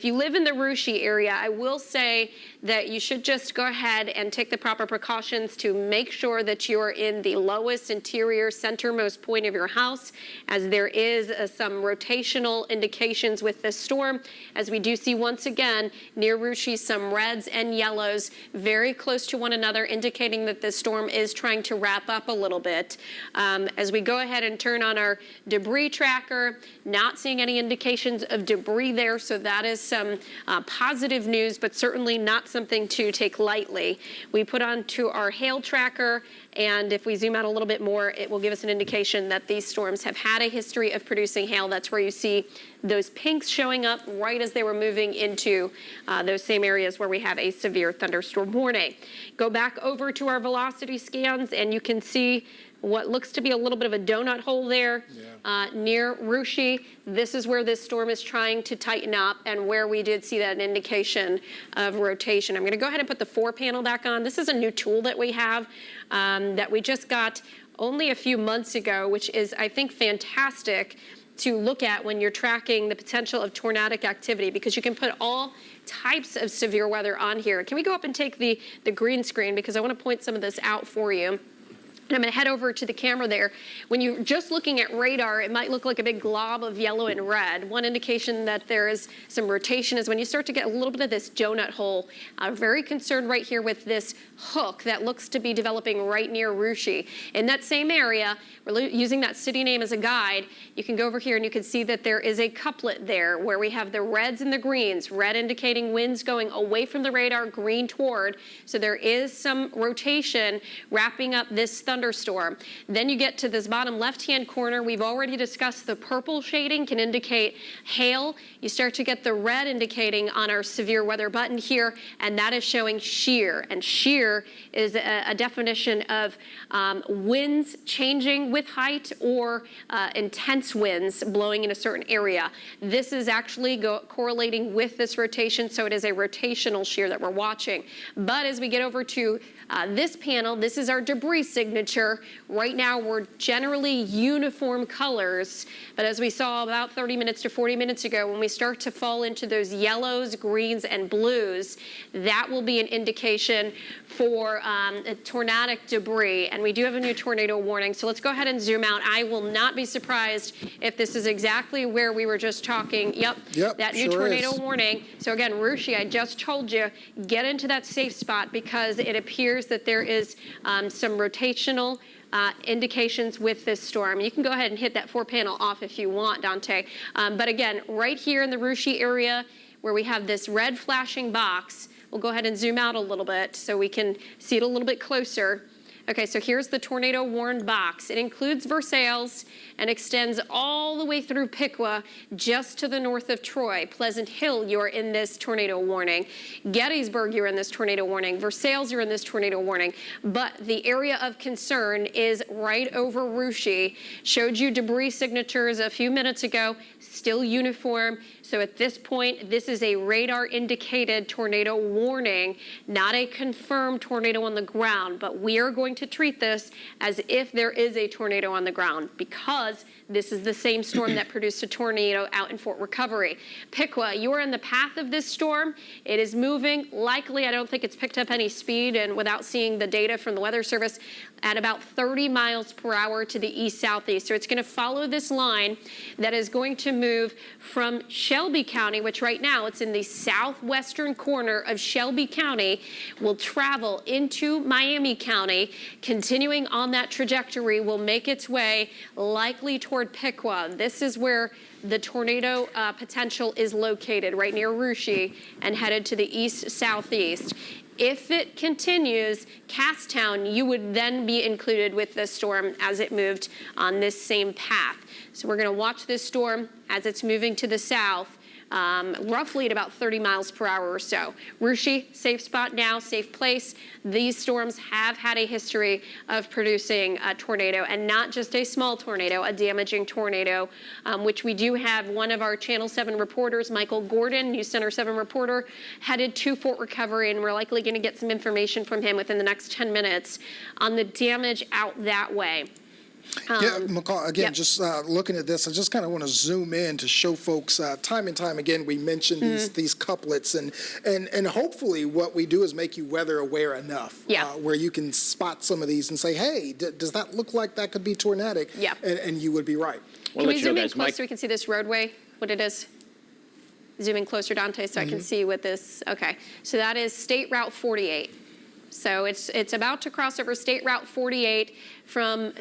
If you live in the Russia area, I will say that you should just go ahead and take the proper precautions to make sure that you are in the lowest interior centermost point of your house, as there is some rotational indications with this storm, as we do see once again near Russia some reds and yellows very close to one another, indicating that this storm is trying to wrap up a little bit. As we go ahead and turn on our debris tracker, not seeing any indications of debris there, so that is some positive news, but certainly not something to take lightly. We put onto our hail tracker, and if we zoom out a little bit more, it will give us an indication that these storms have had a history of producing hail. That's where you see those pinks showing up right as they were moving into those same areas where we have a severe thunderstorm warning. Go back over to our velocity scans, and you can see what looks to be a little bit of a donut hole there near Russia. This is where this storm is trying to tighten up, and where we did see that indication of rotation. I'm going to go ahead and put the 4-panel back on. This is a new tool that we have that we just got only a few months ago, which is, I think, fantastic to look at when you're tracking the potential of tornadic activity, because you can put all types of severe weather on here. Can we go up and take the green screen, because I want to point some of this out for you. And I'm going to head over to the camera there. When you're just looking at radar, it might look like a big glob of yellow and red. One indication that there is some rotation is when you start to get a little bit of this donut hole. I'm very concerned right here with this hook that looks to be developing right near Russia. In that same area, we're using that city name as a guide. You can go over here and you can see that there is a couplet there where we have the reds and the greens. Red indicating winds going away from the radar, green toward. So there is some rotation wrapping up this thunderstorm. Then you get to this bottom left-hand corner. We've already discussed the purple shading can indicate hail. You start to get the red indicating on our severe weather button here, and that is showing shear. And shear is a definition of winds changing with height or intense winds blowing in a certain area. This is actually correlating with this rotation, so it is a rotational shear that we're watching. But as we get over to this panel, this is our debris signature. Right now, we're generally uniform colors, but as we saw about 30 minutes to 40 minutes ago, when we start to fall into those yellows, greens, and blues, that will be an indication for tornadic debris, and we do have a new tornado warning. So let's go ahead and zoom out. I will not be surprised if this is exactly where we were just talking. Yep, that new tornado warning. So again, Russia, I just told you, get into that safe spot, because it appears that there is some rotational indications with this storm. You can go ahead and hit that 4-panel off if you want, Dante. But again, right here in the Russia area where we have this red flashing box, we'll go ahead and zoom out a little bit so we can see it a little bit closer. Okay, so here's the tornado warned box. It includes Versailles and extends all the way through Piqua, just to the north of Troy. Pleasant Hill, you're in this tornado warning. Gettysburg, you're in this tornado warning. Versailles, you're in this tornado warning. But the area of concern is right over Russia. Showed you debris signatures a few minutes ago, still uniform. So at this point, this is a radar indicated tornado warning, not a confirmed tornado on the ground, but we are going to treat this as if there is a tornado on the ground, because this is the same storm that produced a tornado out in Fort Recovery. Piqua, you are in the path of this storm. It is moving. Likely, I don't think it's picked up any speed, and without seeing the data from the Weather Service, at about 30 miles per hour to the east-southeast. So it's going to follow this line that is going to move from Shelby County, which right now it's in the southwestern corner of Shelby County, will travel into Miami County. Continuing on that trajectory, will make its way likely toward Piqua. This is where the tornado potential is located, right near Russia, and headed to the east-southeast. If it continues, Casstown, you would then be included with the storm as it moved on this same path. So we're going to watch this storm as it's moving to the south, roughly at about 30 miles per hour or so. Russia, safe spot now, safe place. These storms have had a history of producing a tornado, and not just a small tornado, a damaging tornado, which we do have one of our Channel 7 reporters, Michael Gordon, News Center 7 reporter, headed to Fort Recovery, and we're likely going to get some information from him within the next 10 minutes on the damage out that way. Yeah, McCall, again, just looking at this, I just kind of want to zoom in to show folks time and time again, we mentioned these couplets, and hopefully what we do is make you weather aware enough where you can spot some of these and say, hey, does that look like that could be tornadic? Yeah. And you would be right. Can we zoom in closer so we can see this roadway, what it is? Zoom in closer, Dante, so I can see what this, okay. So that is State Route 48. So it's about to cross over State Route 48 from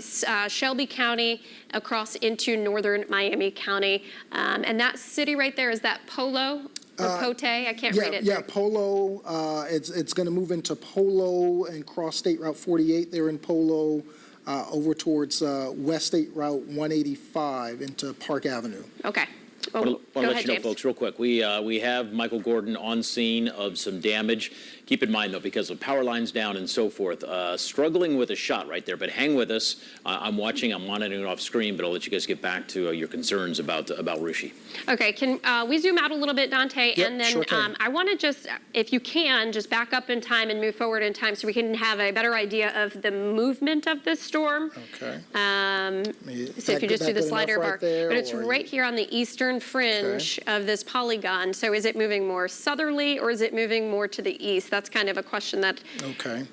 Shelby County across into northern Miami County. And that city right there, is that Polo or Pote? I can't read it. Yeah, Polo. It's going to move into Polo and cross State Route 48 there in Polo over towards West State Route 185 into Park Avenue. Okay. I want to let you know, James. folks, real quick. We have Michael Gordon on scene of some damage. Keep in mind, though, because of power lines down and so forth, struggling with a shot right there. But hang with us. I'm watching. I'm monitoring it off screen, but I'll let you guys get back to your concerns about Rushi. Okay. Can we zoom out a little bit, Dante? Yep, and then sure can. I want to just, if you can, just back up in time and move forward in time so we can have a better idea of the movement of this storm. Okay. So if you just do the slider bar. There, but it's right here on the eastern fringe of this polygon. So is it moving more southerly or is it moving more to the east? That's kind of a question that... Okay.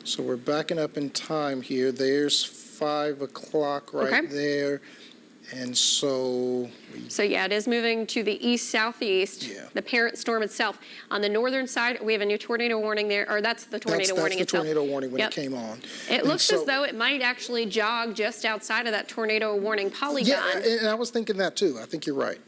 So we're backing up in time here. There's 5 o'clock right there. And so... So yeah, it is moving to the east-southeast, the parent storm itself. On the northern side, we have a new tornado warning there, or that's the tornado warning itself. That's the tornado warning when it came on. It looks as though it might actually jog just outside of that tornado warning polygon. Yeah, and I was thinking that too. I think you're right.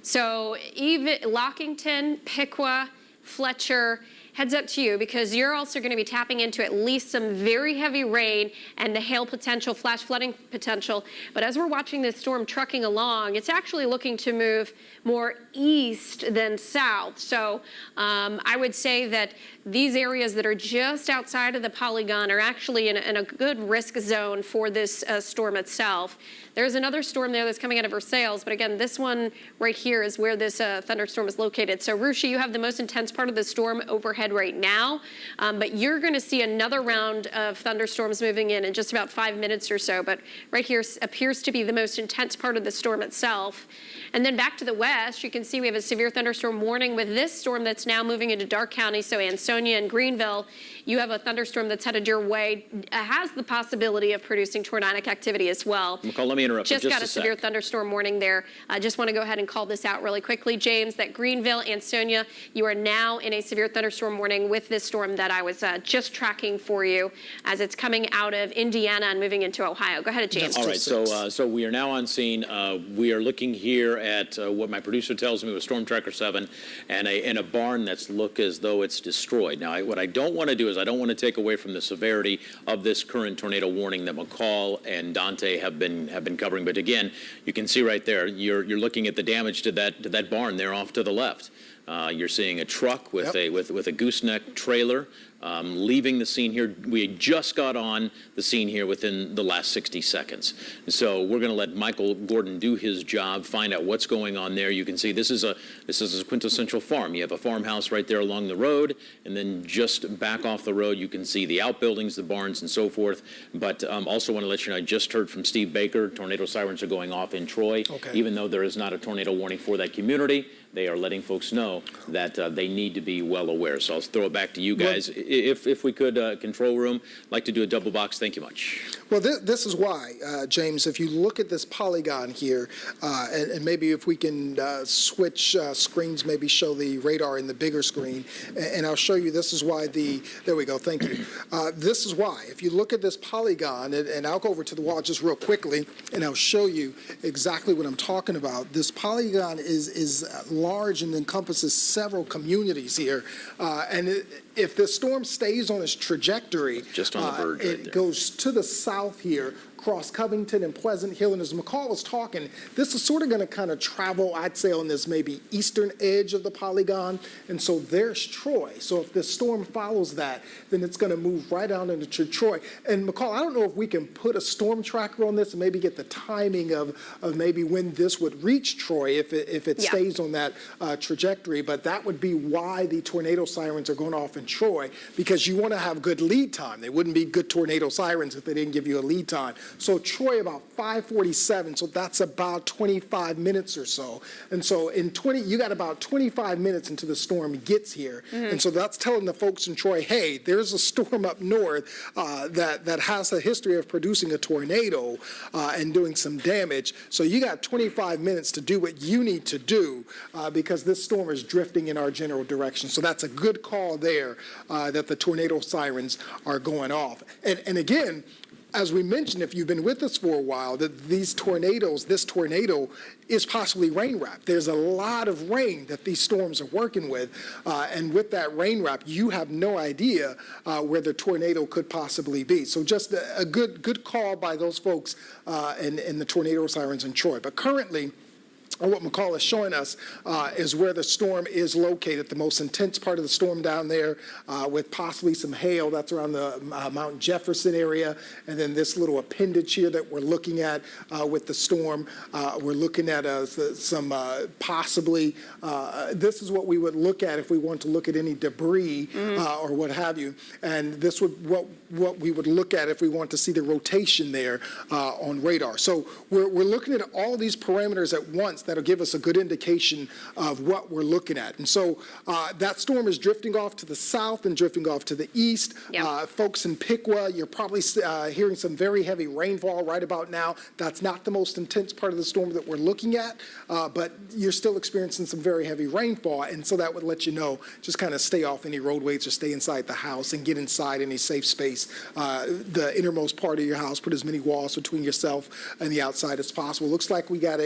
So even Lockington, Piqua, Fletcher, heads up to you because you're also going to be tapping into at least some very heavy rain and the hail potential, flash flooding potential. But as we're watching this storm trucking along, it's actually looking to move more east than south. So I would say that these areas that are just outside of the polygon are actually in a good risk zone for this storm itself. There's another storm there that's coming out of Versailles, but again, this one right here is where this thunderstorm is located. So Rushi, you have the most intense part of the storm overhead right now, but you're going to see another round of thunderstorms moving in just about 5 minutes or so. But right here appears to be the most intense part of the storm itself. And then back to the west, you can see we have a severe thunderstorm warning with this storm that's now moving into Dark County. So Ansonia and Greenville, you have a thunderstorm that's headed your way, has the possibility of producing tornadic activity as well. McCall, let me interrupt just for got a severe thunderstorm warning there. I just want to go ahead and call this out really quickly, James, that Greenville, Ansonia, you are now in a severe thunderstorm warning with this storm that I was just tracking for you as it's coming out of Indiana and moving into Ohio. Go ahead, James. All right, so we are now on scene. We are looking here at what my producer tells me was Storm Tracker 7 and a barn that's look as though it's destroyed. Now, what I don't want to do is I don't want to take away from the severity of this current tornado warning that McCall and Dante have been covering. But again, you can see right there, you're looking at the damage to that barn there off to the left. You're seeing a truck with a gooseneck trailer leaving the scene here. We just got on the scene here within the last 60 seconds. So we're going to let Michael Gordon do his job, find out what's going on there. You can see this is a quintessential farm. You have a farmhouse right there along the road, and then just back off the road, you can see the outbuildings, the barns, and so forth. But also want to let you know, I just heard from Steve Baker, tornado sirens are going off in Troy. Even though there is not a tornado warning for that community, they are letting folks know that they need to be well aware. So I'll throw it back to you guys. If we could, control room, like to do a double box. Thank you much. Well, this is why, James, if you look at this polygon here, and maybe if we can switch screens, maybe show the radar in the bigger screen, and I'll show you this is why there we go, thank you. This is why, if you look at this polygon, and I'll go over to the wall just real quickly, and I'll show you exactly what I'm talking about. This polygon is large and encompasses several communities here, and if the storm stays on its trajectory, just on the verge, it goes to the south here, across Covington and Pleasant Hill. And as McCall was talking, this is sort of going to kind of travel, I'd say, on this maybe eastern edge of the polygon. And so there's Troy. So if the storm follows that, then it's going to move right out into Troy. And McCall, I don't know if we can put a storm tracker on this and maybe get the timing of maybe when this would reach Troy if it stays on that trajectory. But that would be why the tornado sirens are going off in Troy, because you want to have good lead time. They wouldn't be good tornado sirens if they didn't give you a lead time. So Troy about 5:47, so that's about 25 minutes or so. And so you got about 25 minutes until the storm gets here. And so that's telling the folks in Troy, hey, there's a storm up north that has a history of producing a tornado and doing some damage. So you got 25 minutes to do what you need to do because this storm is drifting in our general direction. So that's a good call there that the tornado sirens are going off. And again, as we mentioned, if you've been with us for a while, that this tornado is possibly rain wrapped. There's a lot of rain that these storms are working with, and with that rain wrap, you have no idea where the tornado could possibly be. So just a good call by those folks in the tornado sirens in Troy. But currently, what McCall is showing us is where the storm is located, the most intense part of the storm down there with possibly some hail. That's around the Mount Jefferson area. And then this little appendage here that we're looking at with the storm. We're looking at some possibly, this is what we would look at if we want to look at any debris or what have you. And this would what we would look at if we want to see the rotation there on radar. So we're looking at all these parameters at once that'll give us a good indication of what we're looking at. And so that storm is drifting off to the south and drifting off to the east. Yep. Folks in Piqua, you're probably hearing some very heavy rainfall right about now. That's not the most intense part of the storm that we're looking at, but you're still experiencing some very heavy rainfall. And so that would let you know, just kind of stay off any roadways or stay inside the house and get inside any safe space. The innermost part of your house, put as many walls between yourself and the outside as possible. Looks like we got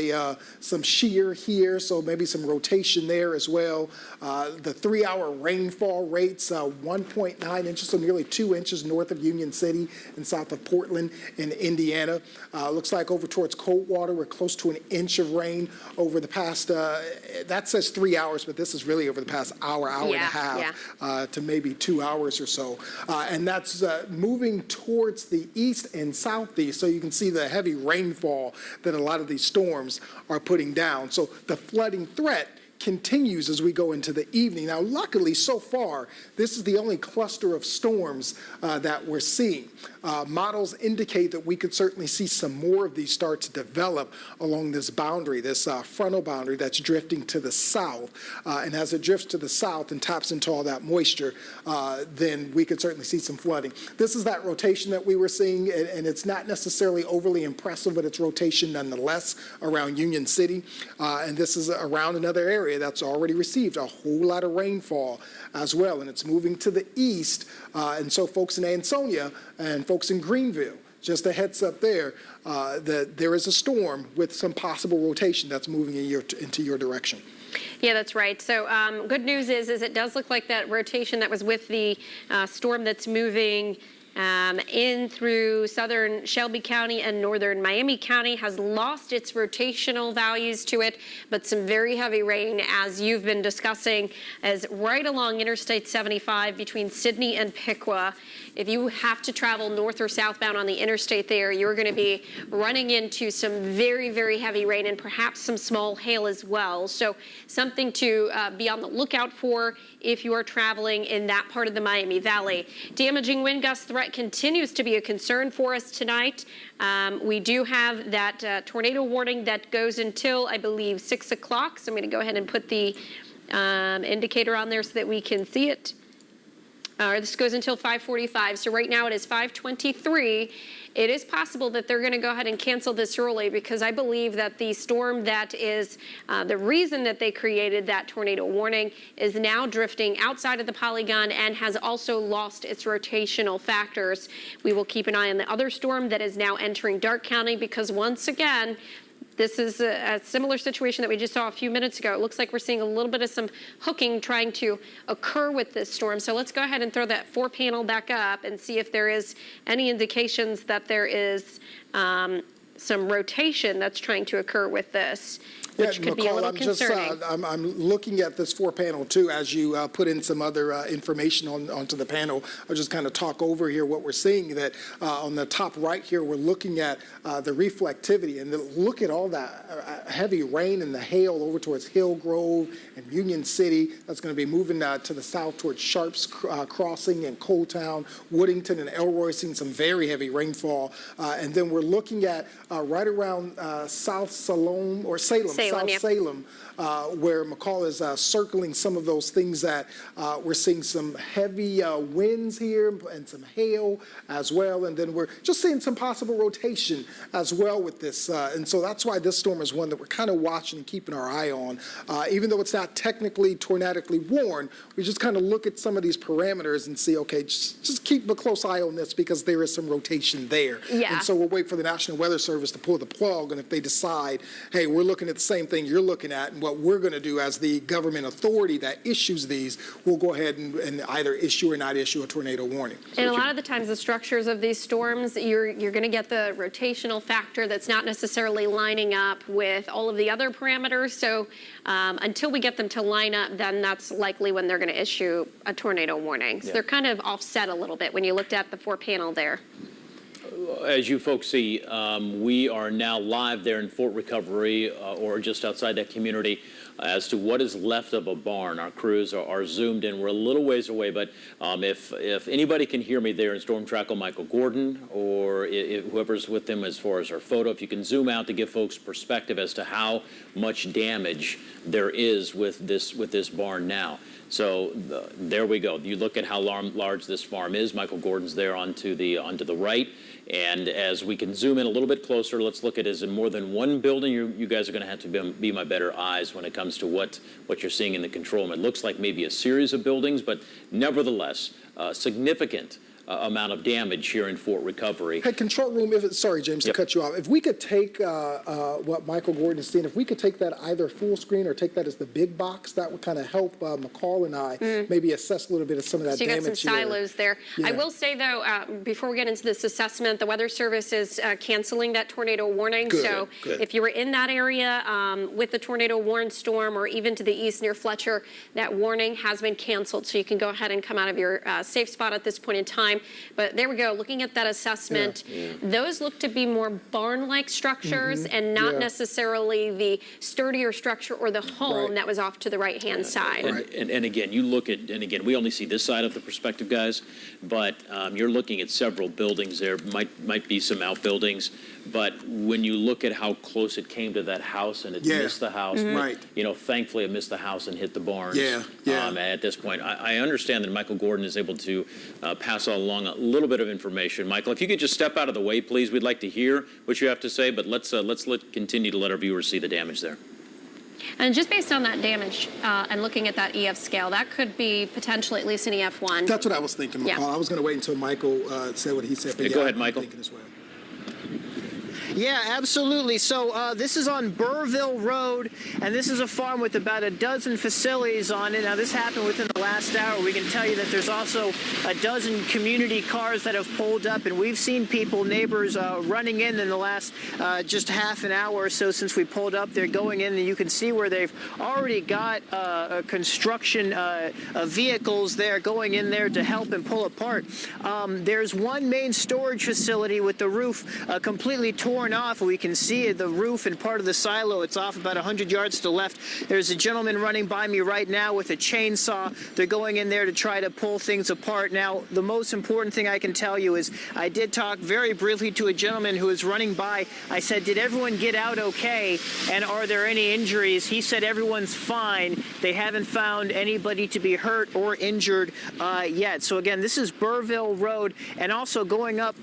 some shear here, so maybe some rotation there as well. The 3-hour rainfall rates, 1.9 inches, so nearly 2 inches north of Union City and south of Portland in Indiana. Looks like over towards Coldwater, we're close to an inch of rain over the past, that says 3 hours, but this is really over the past hour and a half to maybe 2 hours or so. And that's moving towards the east and southeast, so you can see the heavy rainfall that a lot of these storms are putting down. So the flooding threat continues as we go into the evening. Now, luckily, so far, this is the only cluster of storms that we're seeing. Models indicate that we could certainly see some more of these start to develop along this boundary, this frontal boundary that's drifting to the south. And as it drifts to the south and taps into all that moisture, then we could certainly see some flooding. This is that rotation that we were seeing, and it's not necessarily overly impressive, but it's rotation nonetheless around Union City. And this is around another area that's already received a whole lot of rainfall as well, and it's moving to the east. And so folks in Ansonia and folks in Greenville, just a heads up there, that there is a storm with some possible rotation that's moving into your direction. Yeah, that's right. So good news is it does look like that rotation that was with the storm that's moving in through southern Shelby County and northern Miami County has lost its rotational values to it, but some very heavy rain, as you've been discussing, is right along Interstate 75 between Sydney and Piqua. If you have to travel north or southbound on the interstate there, you're going to be running into some very, very heavy rain and perhaps some small hail as well. So something to be on the lookout for if you are traveling in that part of the Miami Valley. Damaging wind gust threat continues to be a concern for us tonight. We do have that tornado warning that goes until, I believe, 6 o'clock. So I'm going to go ahead and put the indicator on there so that we can see it. This goes until 5:45. So right now it is 5:23. It is possible that they're going to go ahead and cancel this early because I believe that the storm that is the reason that they created that tornado warning is now drifting outside of the polygon and has also lost its rotational factors. We will keep an eye on the other storm that is now entering Darke County because once again, this is a similar situation that we just saw a few minutes ago. It looks like we're seeing a little bit of some hooking trying to occur with this storm. So let's go ahead and throw that 4 panel back up and see if there is any indications that there is some rotation that's trying to occur with this, which could be a little concerning. I'm looking at this 4-panel too, as you put in some other information onto the panel. I'll just kind of talk over here what we're seeing, that on the top right here, we're looking at the reflectivity, and look at all that heavy rain and the hail over towards Hillgrove and Union City. That's going to be moving to the south towards Sharps Crossing and Coaltown, Woodington and Elroy, seeing some very heavy rainfall. And then we're looking at right around South Salem, Salem, where McCall is circling some of those things that we're seeing some heavy winds here and some hail as well. And then we're just seeing some possible rotation as well with this. And so that's why this storm is one that we're kind of watching and keeping our eye on. Even though it's not technically tornadically warned, we just kind of look at some of these parameters and see, okay, just keep a close eye on this because there is some rotation there. Yeah. And so we'll wait for the National Weather Service to pull the plug. And if they decide, hey, we're looking at the same thing you're looking at, and what we're going to do as the government authority that issues these, we'll go ahead and either issue or not issue a tornado warning. And a lot of the times the structures of these storms, you're going to get the rotational factor that's not necessarily lining up with all of the other parameters. So until we get them to line up, then that's likely when they're going to issue a tornado warning. So they're kind of offset a little bit when you looked at the 4-panel there. As you folks see, we are now live there in Fort Recovery, or just outside that community, as to what is left of a barn. Our crews are zoomed in. We're a little ways away, but if anybody can hear me there in Storm Trackle, Michael Gordon, or whoever's with them as far as our photo, if you can zoom out to give folks perspective as to how much damage there is with this barn now. So there we go. You look at how large this farm is. Michael Gordon's there onto the right. And as we can zoom in a little bit closer, let's look at it as in more than one building. You guys are going to have to be my better eyes when it comes to what you're seeing in the control room. It looks like maybe a series of buildings, but nevertheless, significant amount of damage here in Fort Recovery. Hey, control room, sorry, James, to cut you off. If we could take what Michael Gordon is seeing, if we could take that either full screen or take that as the big box, that would kind of help McCall and I maybe assess a little bit of some of that damage. So you got some silos there. I will say, though, before we get into this assessment, the Weather Service is canceling that tornado warning. Good. If you were in that area with the tornado warned storm, or even to the east near Fletcher, that warning has been canceled. So you can go ahead and come out of your safe spot at this point in time. But there we go, looking at that assessment, those look to be more barn-like structures and not necessarily the sturdier structure or the home that was off to the right-hand side. And again, you look at, and again, we only see this side of the perspective, guys, but you're looking at several buildings there, might be some outbuildings, but when you look at how close it came to that house and it missed the house, thankfully it missed the house and hit the barns. At this point, I understand that Michael Gordon is able to pass along a little bit of information. Michael, if you could just step out of the way, please. We'd like to hear what you have to say, but let's continue to let our viewers see the damage there. And just based on that damage and looking at that EF scale, that could be potentially at least an EF1. That's what I was thinking, McCall. I was going to wait until Michael said what he said. But go ahead, Michael. I'm thinking as well. Yeah, absolutely. So this is on Burrville Road, and this is a farm with about a dozen facilities on it. Now, this happened within the last hour. We can tell you that there's also a dozen community cars that have pulled up, and we've seen people, neighbors, running in the last just half an hour or so since we pulled up. They're going in, and you can see where they've already got construction vehicles there going in there to help and pull apart. There's one main storage facility with the roof completely torn off. We can see the roof and part of the silo. It's off about 100 yards to the left. There's a gentleman running by me right now with a chainsaw. They're going in there to try to pull things apart. Now, the most important thing I can tell you is I did talk very briefly to a gentleman who was running by. I said, did everyone get out okay? And are there any injuries? He said everyone's fine. They haven't found anybody to be hurt or injured yet. So again, this is Burrville Road, and also going up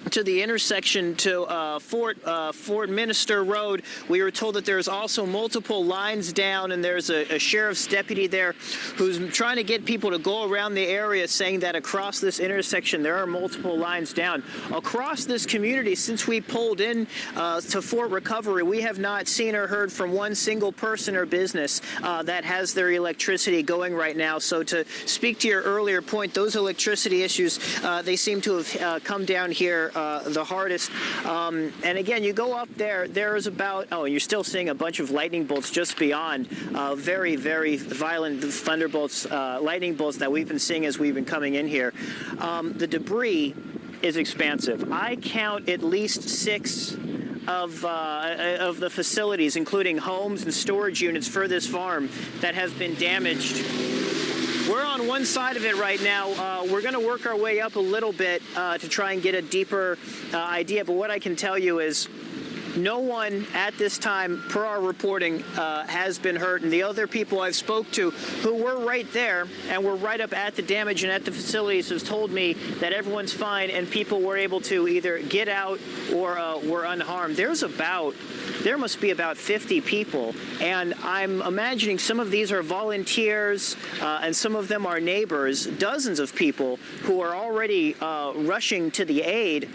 to the intersection to Fort Minister Road. We were told that there's also multiple lines down, and there's a sheriff's deputy there who's trying to get people to go around the area, saying that across this intersection there are multiple lines down. Across this community, since we pulled in to Fort Recovery, we have not seen or heard from one single person or business that has their electricity going right now. So to speak to your earlier point, those electricity issues, they seem to have come down here the hardest. And again, you go up there, there's about, you're still seeing a bunch of lightning bolts just beyond, very, very violent thunderbolts, lightning bolts that we've been seeing as we've been coming in here. The debris is expansive. I count at least 6 of the facilities, including homes and storage units for this farm, that have been damaged. We're on one side of it right now. We're going to work our way up a little bit to try and get a deeper idea, but what I can tell you is no one at this time, per our reporting, has been hurt. And the other people I've spoke to who were right there and were right up at the damage and at the facilities have told me that everyone's fine and people were able to either get out or were unharmed. There must be about 50 people, and I'm imagining some of these are volunteers and some of them are neighbors, dozens of people who are already rushing to the aid,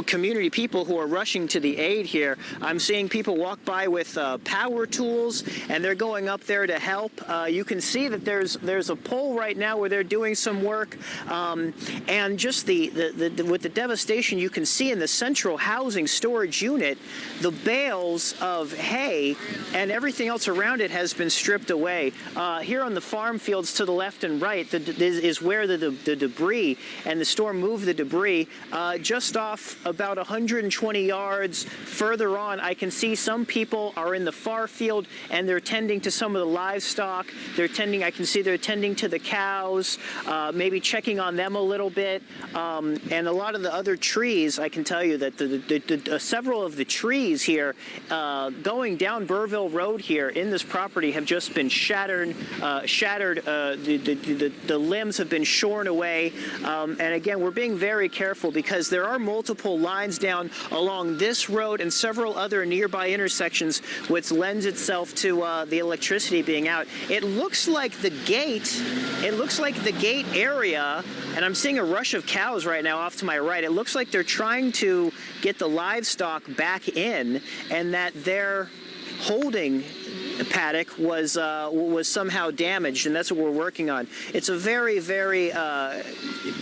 community people who are rushing to the aid here. I'm seeing people walk by with power tools, and they're going up there to help. You can see that there's a pole right now where they're doing some work, and just with the devastation you can see in the central housing storage unit, the bales of hay and everything else around it has been stripped away. Here on the farm fields to the left and right is where the debris, and the storm moved the debris. Just off about 120 yards further on, I can see some people are in the far field and they're tending to some of the livestock. I can see they're tending to the cows, maybe checking on them a little bit. And a lot of the other trees, I can tell you that several of the trees here going down Burville Road here in this property have just been shattered. The limbs have been shorn away. And again, we're being very careful because there are multiple lines down along this road and several other nearby intersections, which lends itself to the electricity being out. It looks like the gate area, and I'm seeing a rush of cows right now off to my right. It looks like they're trying to get the livestock back in, and that their holding paddock was somehow damaged, and that's what we're working on. It's a very, very,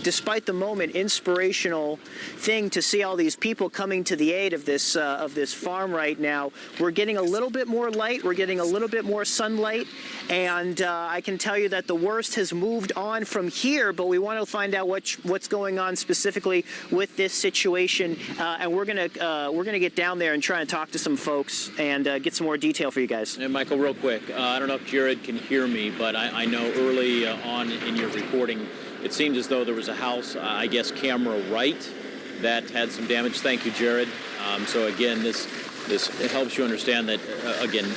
despite the moment, inspirational thing to see all these people coming to the aid of this farm right now. We're getting a little bit more light, we're getting a little bit more sunlight, and I can tell you that the worst has moved on from here, but we want to find out what's going on specifically with this situation, and we're gonna get down there and try and talk to some folks and get some more detail for you guys. And Michael, real quick, I don't know if Jared can hear me, but I know early on in your reporting, it seemed as though there was a house, I guess camera right, that had some damage. Thank you, Jared. So again, this it helps you understand that, again,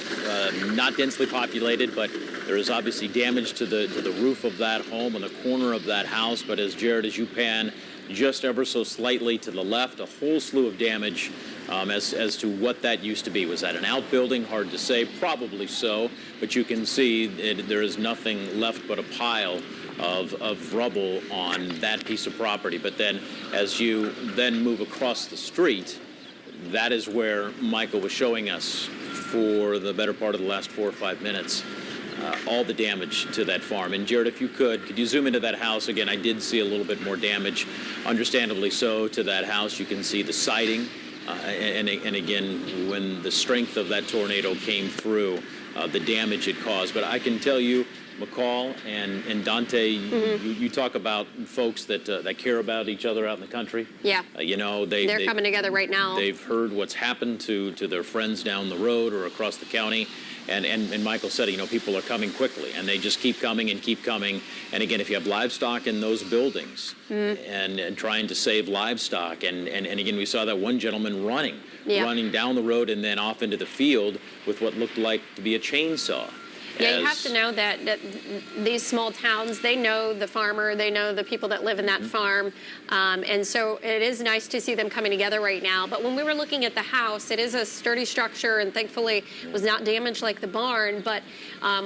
not densely populated, but there is obviously damage to the roof of that home and the corner of that house. But as Jared, as you pan just ever so slightly to the left, a whole slew of damage as to what that used to be. Was that an outbuilding? Hard to say. Probably so. But you can see there is nothing left but a pile of rubble on that piece of property. But then as you then move across the street, that is where Michael was showing us for the better part of the last 4 or 5 minutes, all the damage to that farm. And Jared, if you could you zoom into that house? Again, I did see a little bit more damage, understandably so, to that house. You can see the siding, and again, when the strength of that tornado came through, the damage it caused. But I can tell you, McCall and Dante, you talk about folks that care about each other out in the country. Yeah. They're coming together right now. They've heard what's happened to their friends down the road or across the county. And Michael said, people are coming quickly, and they just keep coming and keep coming. And again, if you have livestock in those buildings and trying to save livestock, and again, we saw that one gentleman running down the road and then off into the field with what looked like to be a chainsaw. Yeah, you have to know that these small towns, they know the farmer, they know the people that live in that farm, and so it is nice to see them coming together right now. But when we were looking at the house, it is a sturdy structure and thankfully was not damaged like the barn. But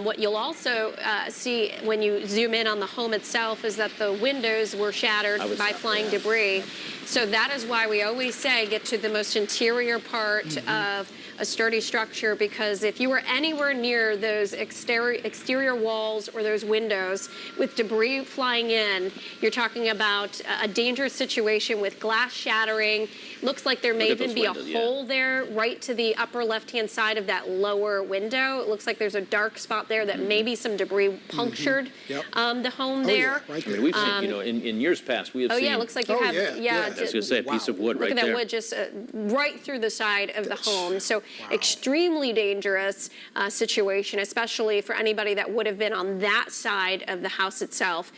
what you'll also see when you zoom in on the home itself is that the windows were shattered by flying debris. So that is why we always say get to the most interior part of a sturdy structure, because if you were anywhere near those exterior walls or those windows with debris flying in, you're talking about a dangerous situation with glass shattering. Looks like there may even be a hole there right to the upper left-hand side of that lower window. It looks like there's a dark spot there that maybe some debris punctured the home there. Yeah, right I there. mean, we've seen, in years past, we have seen. Oh yeah, it looks like you have. yeah. Yeah, I was going to say a piece of wood look right at that there. wood just right through the side of the home. So extremely dangerous situation, especially for anybody that would have been on that side of the house itself.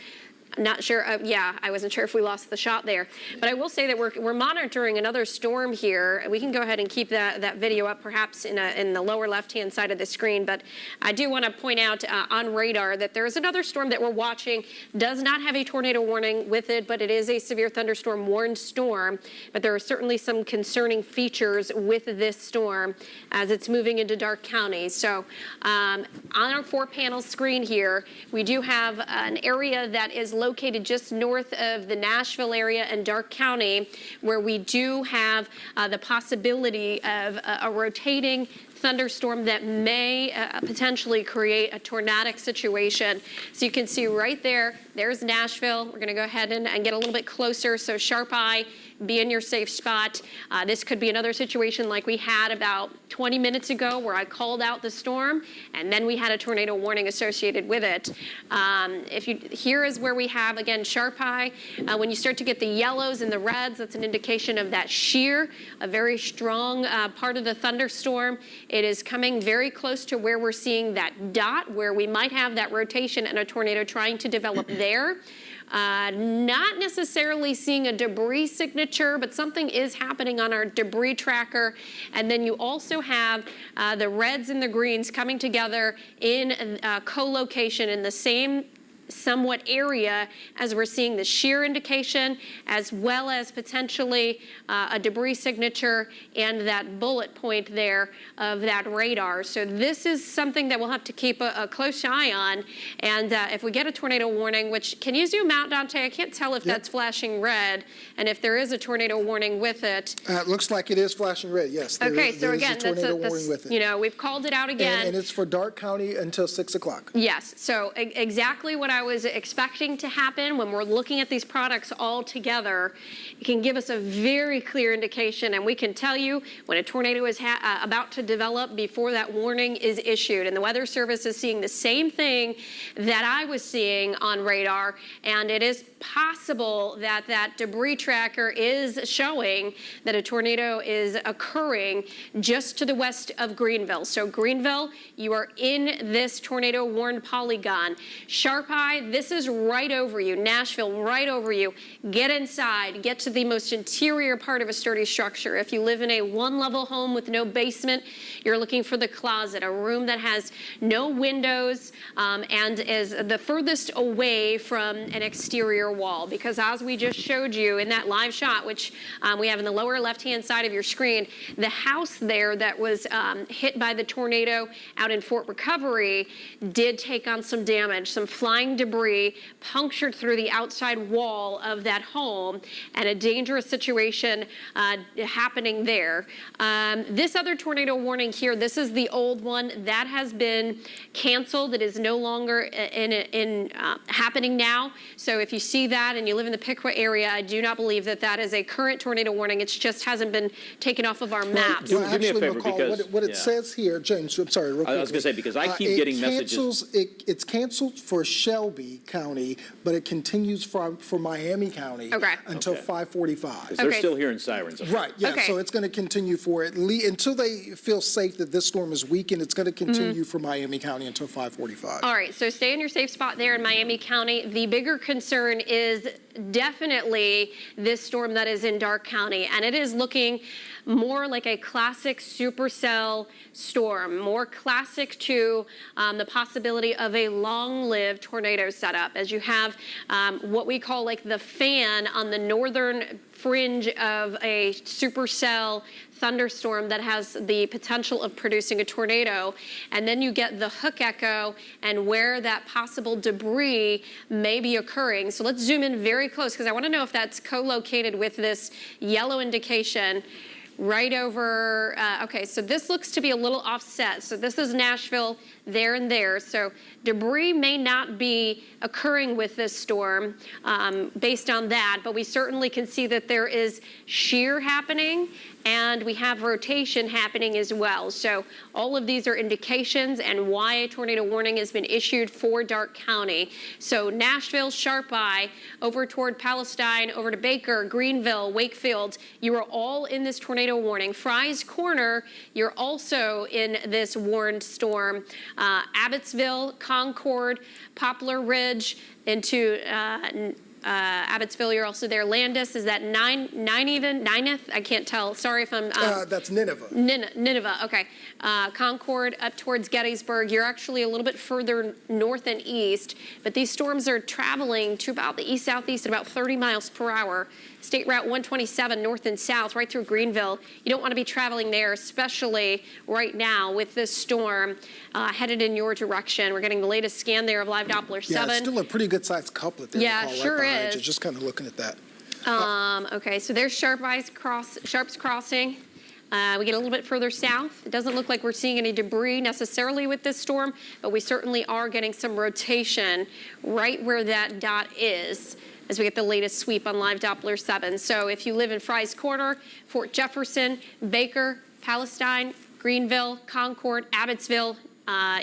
Not sure. I wasn't sure if we lost the shot there. But I will say that we're monitoring another storm here. We can go ahead and keep that video up, perhaps in the lower left-hand side of the screen. But I do want to point out on radar that there is another storm that we're watching. Does not have a tornado warning with it, but it is a severe thunderstorm warned storm. But there are certainly some concerning features with this storm as it's moving into Darke County. So on our 4-panel screen here, we do have an area that is located just north of the Nashville area and Darke County, where we do have the possibility of a rotating thunderstorm that may potentially create a tornadic situation. So you can see right there, there's Nashville. We're going to go ahead and get a little bit closer. So sharp eye, be in your safe spot. This could be another situation like we had about 20 minutes ago where I called out the storm and then we had a tornado warning associated with it. Here is where we have, again, sharp eye. When you start to get the yellows and the reds, that's an indication of that shear, a very strong part of the thunderstorm. It is coming very close to where we're seeing that dot, where we might have that rotation and a tornado trying to develop there. Not necessarily seeing a debris signature, but something is happening on our debris tracker. And then you also have the reds and the greens coming together in co-location in the same somewhat area as we're seeing the shear indication, as well as potentially a debris signature and that bullet point there of that radar. So this is something that we'll have to keep a close eye on. And if we get a tornado warning, which, can you zoom out, Dante? I can't tell if that's flashing red, and if there is a tornado warning with it. It looks like it is flashing red, yes. Okay, so again, that's a tornado warning with it. We've called it out again. And it's for Darke County until 6 o'clock. Yes, so exactly what I was expecting to happen when we're looking at these products all together. It can give us a very clear indication, and we can tell you when a tornado is about to develop before that warning is issued. And the Weather Service is seeing the same thing that I was seeing on radar, and it is possible that that debris tracker is showing that a tornado is occurring just to the west of Greenville. So Greenville, you are in this tornado warned polygon. Sharp eye, this is right over you. Nashville, right over you. Get inside. Get to the most interior part of a sturdy structure. If you live in a one-level home with no basement, you're looking for the closet, a room that has no windows and is the furthest away from an exterior wall. Because as we just showed you in that live shot, which we have in the lower left-hand side of your screen, the house there that was hit by the tornado out in Fort Recovery did take on some damage, some flying debris punctured through the outside wall of that home, and a dangerous situation happening there. This other tornado warning here, this is the old one that has been canceled. It is no longer happening now. So if you see that and you live in the Piqua area, I do not believe that that is a current tornado warning. It just hasn't been taken off of our maps. Well, Do me a actually, favor, McCall, because what it says here, James, I'm sorry, real quick. I was going to say, because I keep getting messages. It's canceled for Shelby County, but it continues for Miami County until 5:45. Because they're still hearing sirens. Right, yeah, Okay. so it's going to continue for until they feel safe that this storm is weakened, it's going to continue for Miami County until 5:45. All right, so stay in your safe spot there in Miami County. The bigger concern is definitely this storm that is in Darke County, and it is looking more like a classic supercell storm, more classic to the possibility of a long-lived tornado setup, as you have what we call like the fan on the northern fringe of a supercell thunderstorm that has the potential of producing a tornado, and then you get the hook echo and where that possible debris may be occurring. So let's zoom in very close, because I want to know if that's co-located with this yellow indication right over, okay, so this looks to be a little offset. So this is Nashville, there and there. So debris may not be occurring with this storm based on that, but we certainly can see that there is shear happening and we have rotation happening as well. So all of these are indications and why a tornado warning has been issued for Darke County. So Nashville, Sharp Eye, over toward Palestine, over to Baker, Greenville, Wakefield, you are all in this tornado warning. Fry's Corner, you're also in this warned storm. Abbotsville, Concord, Poplar Ridge, into Abbotsville, you're also there. Landis, is that Nineth? I can't tell. Sorry if I'm... That's Nineveh. Nineveh, okay. Concord up towards Gettysburg. You're actually a little bit further north and east, but these storms are traveling to about the east-southeast at about 30 miles per hour. State Route 127 north and south, right through Greenville. You don't want to be traveling there, especially right now with this storm headed in your direction. We're getting the latest scan there of live Doppler 7. Yeah, it's still a pretty good sized couplet there. Yeah, Nicole, sure right behind is. you. Just kind of looking at that. Okay, so there's Sharp's Crossing. We get a little bit further south. It doesn't look like we're seeing any debris necessarily with this storm, but we certainly are getting some rotation right where that dot is as we get the latest sweep on live Doppler 7. So if you live in Fry's Corner, Fort Jefferson, Baker, Palestine, Greenville, Concord, Abbotsville,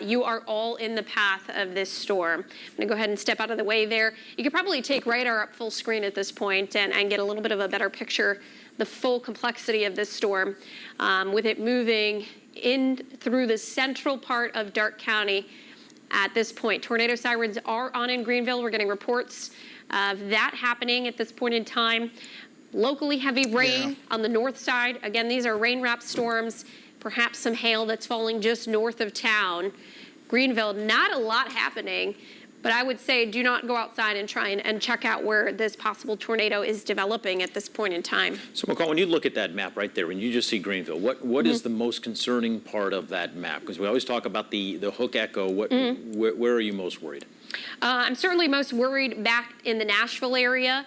you are all in the path of this storm. I'm going to go ahead and step out of the way there. You could probably take radar up full screen at this point and get a little bit of a better picture, the full complexity of this storm, with it moving in through the central part of Darke County at this point. Tornado sirens are on in Greenville. We're getting reports of that happening at this point in time. Locally heavy rain on the north side. Again, these are rain-wrapped storms. Perhaps some hail that's falling just north of town. Greenville, not a lot happening, but I would say do not go outside and try and check out where this possible tornado is developing at this point in time. So, McCall, when you look at that map right there, and you just see Greenville, what is the most concerning part of that map? Because we always talk about the hook echo. Where are you most worried? I'm certainly most worried back in the Nashville area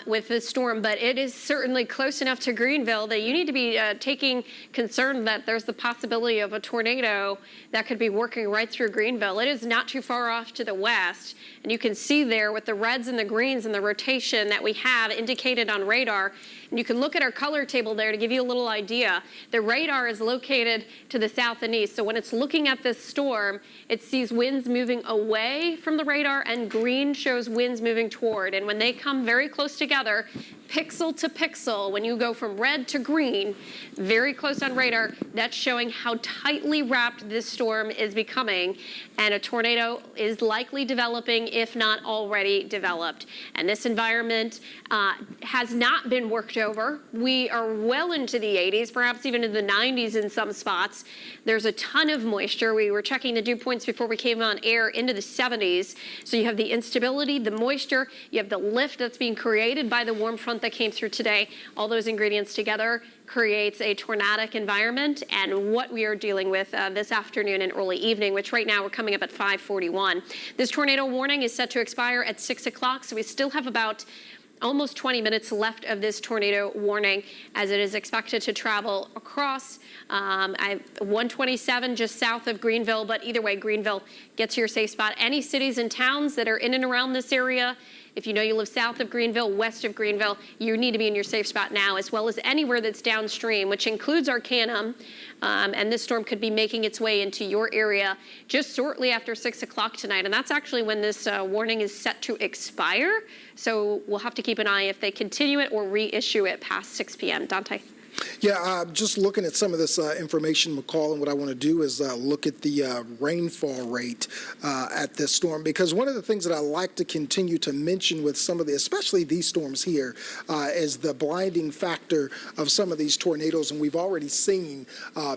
with the storm, but it is certainly close enough to Greenville that you need to be taking concern that there's the possibility of a tornado that could be working right through Greenville. It is not too far off to the west, and you can see there with the reds and the greens and the rotation that we have indicated on radar. And you can look at our color table there to give you a little idea. The radar is located to the south and east, so when it's looking at this storm, it sees winds moving away from the radar, and green shows winds moving toward. And when they come very close together, pixel to pixel, when you go from red to green, very close on radar, that's showing how tightly wrapped this storm is becoming, and a tornado is likely developing, if not already developed. And this environment has not been worked over. We are well into the 80s, perhaps even in the 90s in some spots. There's a ton of moisture. We were checking the dew points before we came on air into the 70s. So you have the instability, the moisture, you have the lift that's being created by the warm front that came through today. All those ingredients together creates a tornadic environment, and what we are dealing with this afternoon and early evening, which right now we're coming up at 5:41. This tornado warning is set to expire at 6 o'clock, so we still have about almost 20 minutes left of this tornado warning, as it is expected to travel across 127 just south of Greenville, but either way, Greenville, get to your safe spot. Any cities and towns that are in and around this area, if you know you live south of Greenville, west of Greenville, you need to be in your safe spot now, as well as anywhere that's downstream, which includes Arcanum. And this storm could be making its way into your area just shortly after 6 o'clock tonight. And that's actually when this warning is set to expire. So we'll have to keep an eye if they continue it or reissue it past 6 p.m. Dante. Yeah, just looking at some of this information, McCall, and what I want to do is look at the rainfall rate at this storm, because one of the things that I like to continue to mention with some of the, especially these storms here, is the blinding factor of some of these tornadoes, and we've already seen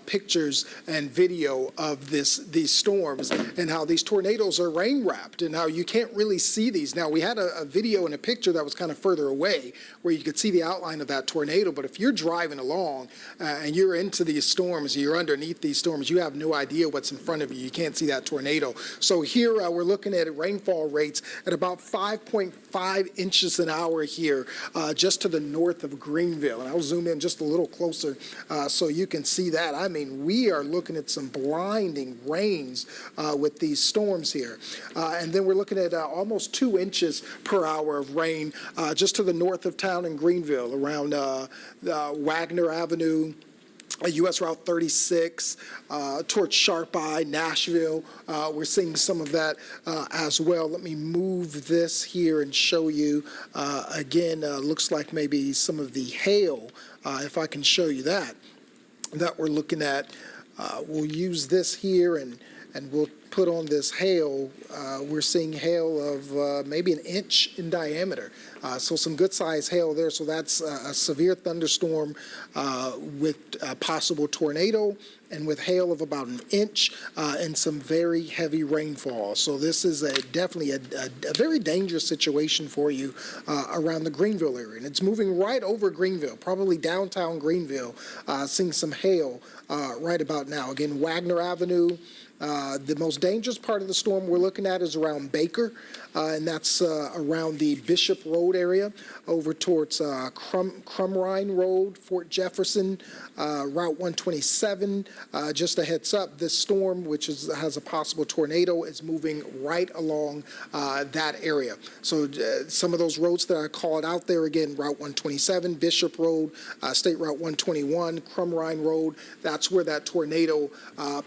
pictures and video of these storms and how these tornadoes are rain-wrapped and how you can't really see these. Now, we had a video and a picture that was kind of further away where you could see the outline of that tornado, but if you're driving along along, and you're into these storms, you're underneath these storms, you have no idea what's in front of you. You can't see that tornado. So here we're looking at rainfall rates at about 5.5 inches an hour here, just to the north of Greenville. And I'll zoom in just a little closer so you can see that. I mean, we are looking at some blinding rains with these storms here. And then we're looking at almost 2 inches per hour of rain just to the north of town in Greenville, around Wagner Avenue, U.S. Route 36, towards Sharp Eye, Nashville. We're seeing some of that as well. Let me move this here and show you. Again, looks like maybe some of the hail, if I can show you that we're looking at. We'll use this here and we'll put on this hail. We're seeing hail of maybe 1 inch in diameter. So some good sized hail there. So that's a severe thunderstorm with a possible tornado and with hail of about 1 inch and some very heavy rainfall. So this is definitely a very dangerous situation for you around the Greenville area. And it's moving right over Greenville, probably downtown Greenville, seeing some hail right about now. Again, Wagner Avenue. The most dangerous part of the storm we're looking at is around Baker, and that's around the Bishop Road area over towards Crumrine Road, Fort Jefferson, Route 127. Just a heads up, this storm, which has a possible tornado, is moving right along that area. So some of those roads that I called out there, again, Route 127, Bishop Road, State Route 121, Crumrine Road, that's where that tornado,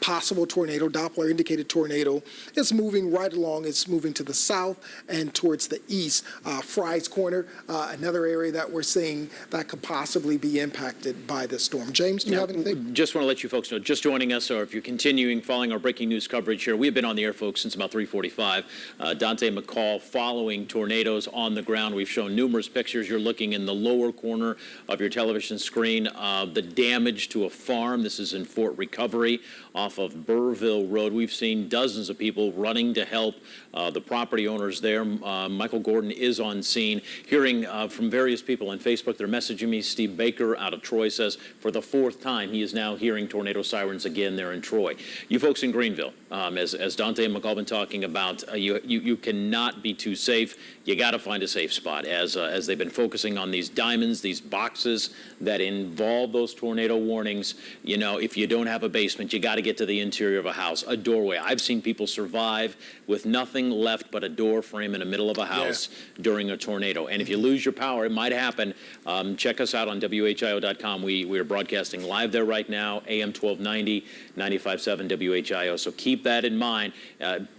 possible tornado, Doppler indicated tornado, is moving right along. It's moving to the south and towards the east. Fry's Corner, another area that we're seeing that could possibly be impacted by this storm. James, do you have anything? Just want to let you folks know, just joining us, or if you're continuing following our breaking news coverage here, we have been on the air, folks, since about 3:45. Dante McCall following tornadoes on the ground. We've shown numerous pictures. You're looking in the lower corner of your television screen, the damage to a farm. This is in Fort Recovery off of Burrville Road. We've seen dozens of people running to help the property owners there. Michael Gordon is on scene. Hearing from various people on Facebook, they're messaging me. Steve Baker out of Troy says for the 4th time he is now hearing tornado sirens again there in Troy. You folks in Greenville, as Dante and McCall have been talking about, you cannot be too safe. You got to find a safe spot as they've been focusing on these diamonds, these boxes that involve those tornado warnings. You know, if you don't have a basement, you got to get to the interior of a house, a doorway. I've seen people survive with nothing left but a door frame in the middle of a house during a tornado. And if you lose your power, it might happen. Check us out on WHIO.com. We are broadcasting live there right now, AM 1290, 95.7 WHIO. So keep that in mind.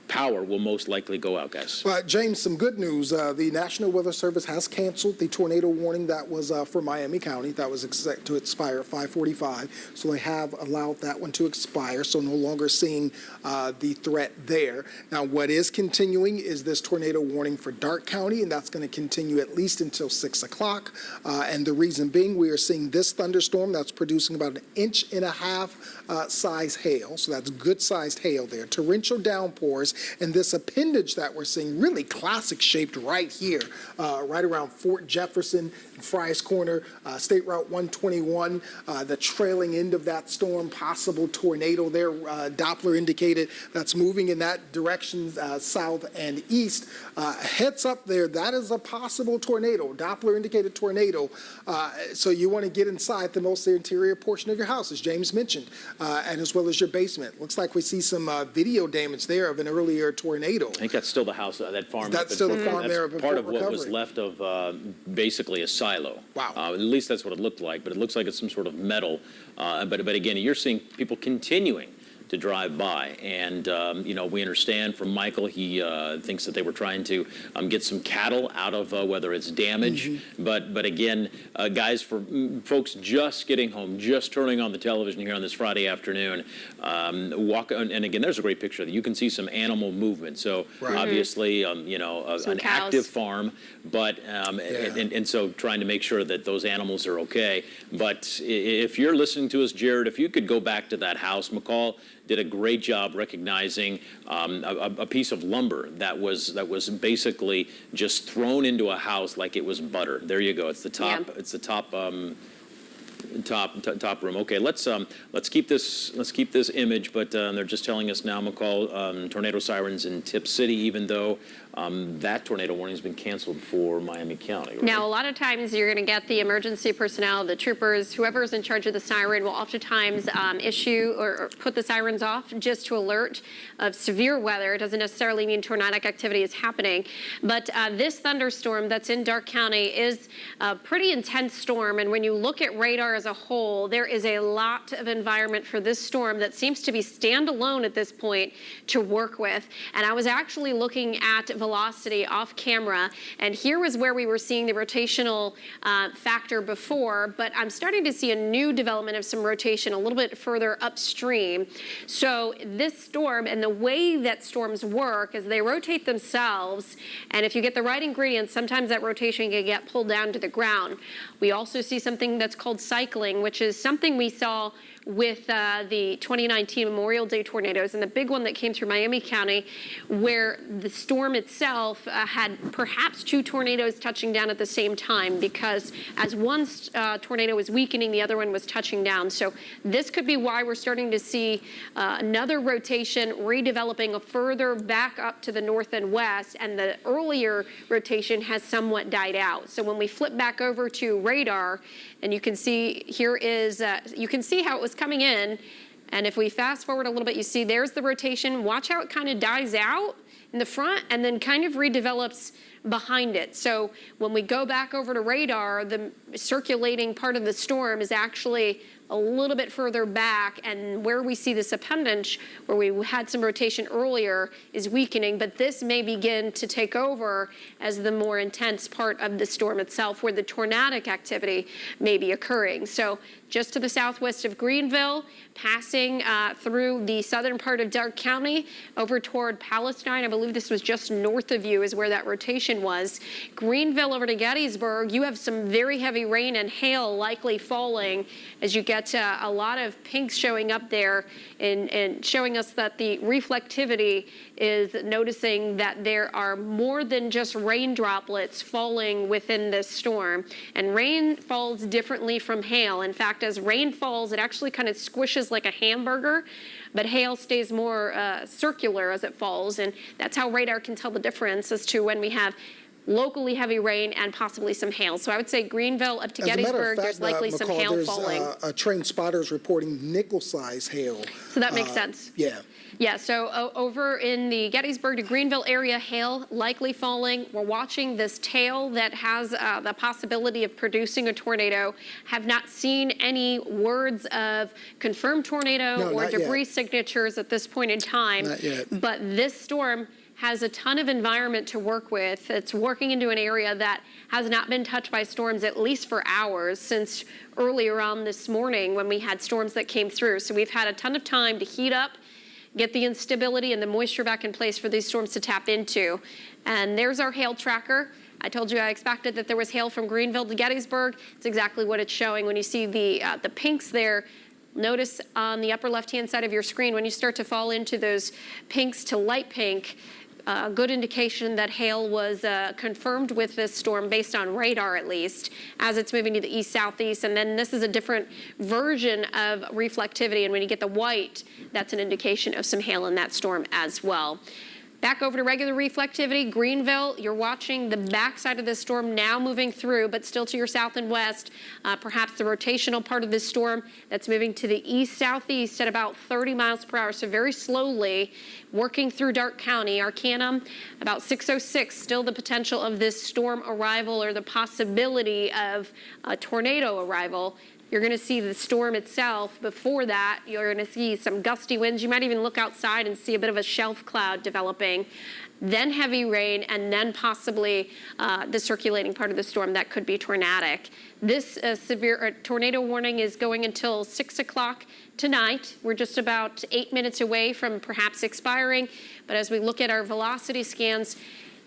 Power will most likely go out, guys. James, some good news. The National Weather Service has canceled the tornado warning that was for Miami County. That was set to expire at 5:45. So they have allowed that one to expire. So no longer seeing the threat there. Now, what is continuing is this tornado warning for Darke County, and that's going to continue at least until 6 o'clock. And the reason being, we are seeing this thunderstorm that's producing about 1.5 inch size hail. So that's good sized hail there. Torrential downpours. And this appendage that we're seeing, really classic shaped right here, right around Fort Jefferson, Fry's Corner, State Route 121, the trailing end of that storm, possible tornado there. Doppler indicated that's moving in that direction, south and east. Heads up there, that is a possible tornado. Doppler indicated tornado. So you want to get inside the most interior portion of your house, as James mentioned, and as well as your basement. Looks like we see some video damage there of an earlier tornado. I think that's still the house, that farm. That's still the farm there. That's part of what was left of basically a silo. Wow. At least that's what it looked like, but it looks like it's some sort of metal. But again, you're seeing people continuing to drive by. And, we understand from Michael, he thinks that they were trying to get some cattle out of whether it's damage. Mm-hmm. But again, guys, for folks just getting home, just turning on the television here on this Friday afternoon, and again, there's a great picture that you can see some animal movement. So obviously, an cows. active farm, but and so trying to make sure that those animals are okay. But if you're listening to us, Jared, if you could go back to that house, McCall did a great job recognizing a piece of lumber that was basically just thrown into a house like it was butter. There you go. It's the top. Yeah. It's the top. top room. Okay, let's keep this image, but they're just telling us now, McCall, tornado sirens in Tip City, even though that tornado warning has been canceled for Miami County. Right? Now, a lot of times you're going to get the emergency personnel, the troopers, whoever's in charge of the siren will oftentimes issue or put the sirens off just to alert of severe weather. It doesn't necessarily mean tornadic activity is happening, but this thunderstorm that's in Darke County is a pretty intense storm, and when you look at radar as a whole, there is a lot of environment for this storm that seems to be standalone at this point to work with. And I was actually looking at velocity off camera, and here was where we were seeing the rotational factor before, but I'm starting to see a new development of some rotation a little bit further upstream. So this storm and the way that storms work is they rotate themselves, and if you get the right ingredients, sometimes that rotation can get pulled down to the ground. We also see something that's called cycling, which is something we saw with the 2019 Memorial Day tornadoes and the big one that came through Miami County, where the storm itself had perhaps two tornadoes touching down at the same time, because as one tornado was weakening, the other one was touching down. So this could be why we're starting to see another rotation redeveloping further back up to the north and west, and the earlier rotation has somewhat died out. So when we flip back over to radar, and you can see here is, you can see how it was coming in. And if we fast forward a little bit, you see there's the rotation. Watch how it kind of dies out in the front and then kind of redevelops behind it. So when we go back over to radar, the circulating part of the storm is actually a little bit further back, and where we see this appendage, where we had some rotation earlier, is weakening, but this may begin to take over as the more intense part of the storm itself, where the tornadic activity may be occurring. So just to the southwest of Greenville, passing through the southern part of Darke County over toward Palestine. I believe this was just north of you is where that rotation was. Greenville over to Gettysburg, you have some very heavy rain and hail likely falling as you get a lot of pinks showing up there and showing us that the reflectivity is noticing that there are more than just rain droplets falling within this storm. And rain falls differently from hail. In fact, as rain falls, it actually kind of squishes like a hamburger, but hail stays more circular as it falls. And that's how radar can tell the difference as to when we have locally heavy rain and possibly some hail. So I would say Greenville up to Gettysburg, there's likely some hail falling. A train spotter is reporting nickel-size hail. So that makes sense. Yeah. Yeah, so over in the Gettysburg to Greenville area, hail likely falling. We're watching this tail that has the possibility of producing a tornado. Have not seen any words of confirmed tornado or debris signatures at this point in time. Not yet. But this storm has a ton of environment to work with. It's working into an area that has not been touched by storms at least for hours since earlier on this morning when we had storms that came through. So we've had a ton of time to heat up, get the instability and the moisture back in place for these storms to tap into. And there's our hail tracker. I told you I expected that there was hail from Greenville to Gettysburg. It's exactly what it's showing. When you see the pinks there, notice on the upper left-hand side of your screen, when you start to fall into those pinks to light pink, good indication that hail was confirmed with this storm based on radar at least as it's moving to the east-southeast. And then this is a different version of reflectivity. And when you get the white, that's an indication of some hail in that storm as well. Back over to regular reflectivity, Greenville, you're watching the backside of this storm now moving through, but still to your south and west. Perhaps the rotational part of this storm that's moving to the east-southeast at about 30 miles per hour, so very slowly working through Darke County. Arcanum, about 6:06, still the potential of this storm arrival or the possibility of a tornado arrival. You're going to see the storm itself. Before that, you're going to see some gusty winds. You might even look outside and see a bit of a shelf cloud developing, then heavy rain, and then possibly the circulating part of the storm that could be tornadic. This severe tornado warning is going until 6 o'clock tonight. We're just about 8 minutes away from perhaps expiring, but as we look at our velocity scans,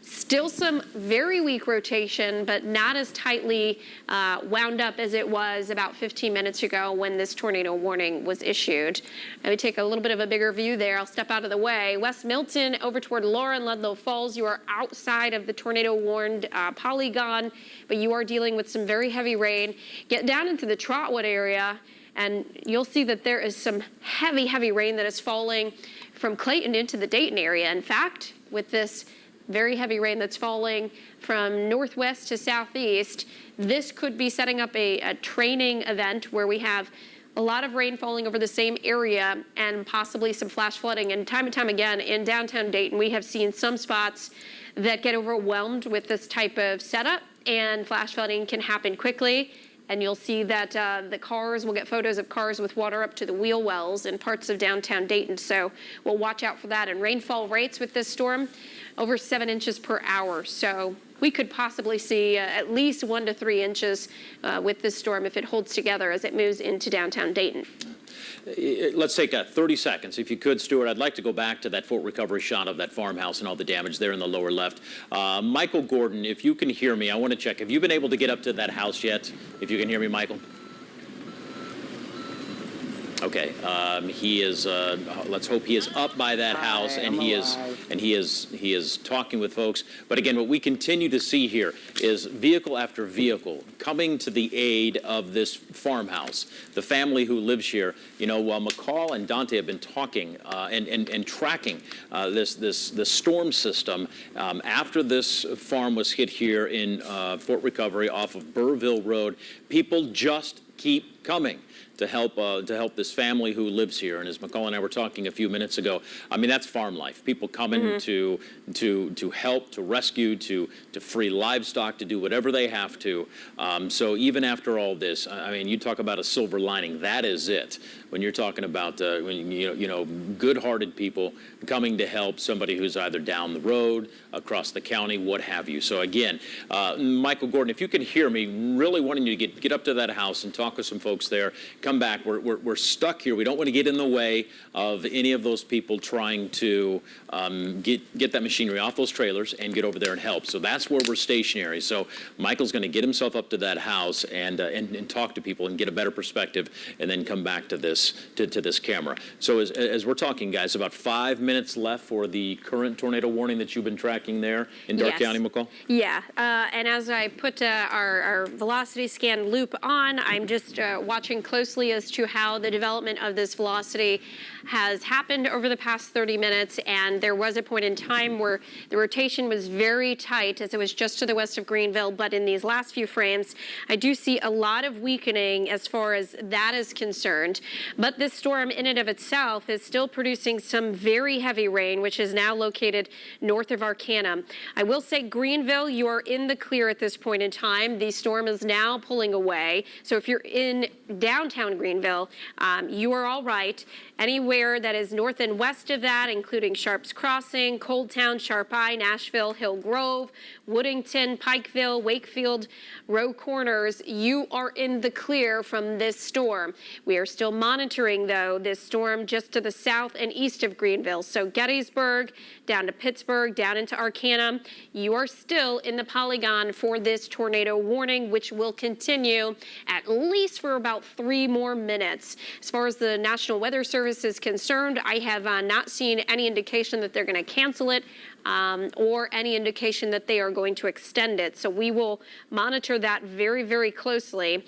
Still some very weak rotation, but not as tightly wound up as it was about 15 minutes ago when this tornado warning was issued. Let me take a little bit of a bigger view there. I'll step out of the way. West Milton over toward Laura and Ludlow Falls. You are outside of the tornado warned polygon, but you are dealing with some very heavy rain. Get down into the Trotwood area, and you'll see that there is some heavy, heavy rain that is falling from Clayton into the Dayton area. In fact, with this very heavy rain that's falling from northwest to southeast, this could be setting up a training event where we have a lot of rain falling over the same area and possibly some flash flooding. And time again in downtown Dayton, we have seen some spots that get overwhelmed with this type of setup, and flash flooding can happen quickly. And you'll see that the cars, we'll get photos of cars with water up to the wheel wells in parts of downtown Dayton. So we'll watch out for that. And rainfall rates with this storm, over 7 inches per hour. So we could possibly see at least 1 to 3 inches with this storm if it holds together as it moves into downtown Dayton. Let's take 30 seconds. If you could, Stuart, I'd like to go back to that Fort Recovery shot of that farmhouse and all the damage there in the lower left. Michael Gordon, if you can hear me, I want to check. Have you been able to get up to that house yet? If you can hear me, Michael? Okay, he is. Let's hope he is up by that house, and he is talking with folks. But again, what we continue to see here is vehicle after vehicle coming to the aid of this farmhouse, the family who lives here. You know, while McCall and Dante have been talking and tracking this storm system after this farm was hit here in Fort Recovery off of Burrville Road, people just keep coming to help this family who lives here. And as McCall and I were talking a few minutes ago, I mean, that's farm life. People coming to help, to rescue, to free livestock, to do whatever they have to. So even after all this, I mean, you talk about a silver lining. That is it. When you're talking about good-hearted people coming to help somebody who's either down the road, across the county, what have you. So again, Michael Gordon, if you can hear me, really wanting you to get up to that house and talk with some folks there. Come back. We're stuck here. We don't want to get in the way of any of those people trying to get that machinery off those trailers and get over there and help. So that's where we're stationary. So Michael's going to get himself up to that house and talk to people and get a better perspective, and then come back to this camera. So as we're talking, guys, about 5 minutes left for the current tornado warning that you've been tracking there in Darke County, McCall? Yeah, and as I put our velocity scan loop on, I'm just watching closely as to how the development of this velocity has happened over the past 30 minutes. And there was a point in time where the rotation was very tight as it was just to the west of Greenville. But in these last few frames, I do see a lot of weakening as far as that is concerned. But this storm in and of itself is still producing some very heavy rain, which is now located north of Arcanum. I will say, Greenville, you are in the clear at this point in time. The storm is now pulling away. So if you're in downtown Greenville, you are all right. Anywhere that is north and west of that, including Sharps Crossing, Cold Town, Sharp Eye, Nashville, Hill Grove, Woodington, Pikeville, Wakefield, Row Corners, you are in the clear from this storm. We are still monitoring, though, this storm just to the south and east of Greenville. So Gettysburg, down to Pittsburgh, down into Arcanum, you are still in the polygon for this tornado warning, which will continue at least for about 3 more minutes. As far as the National Weather Service is concerned, I have not seen any indication that they're going to cancel it or any indication that they are going to extend it. So we will monitor that very, very closely.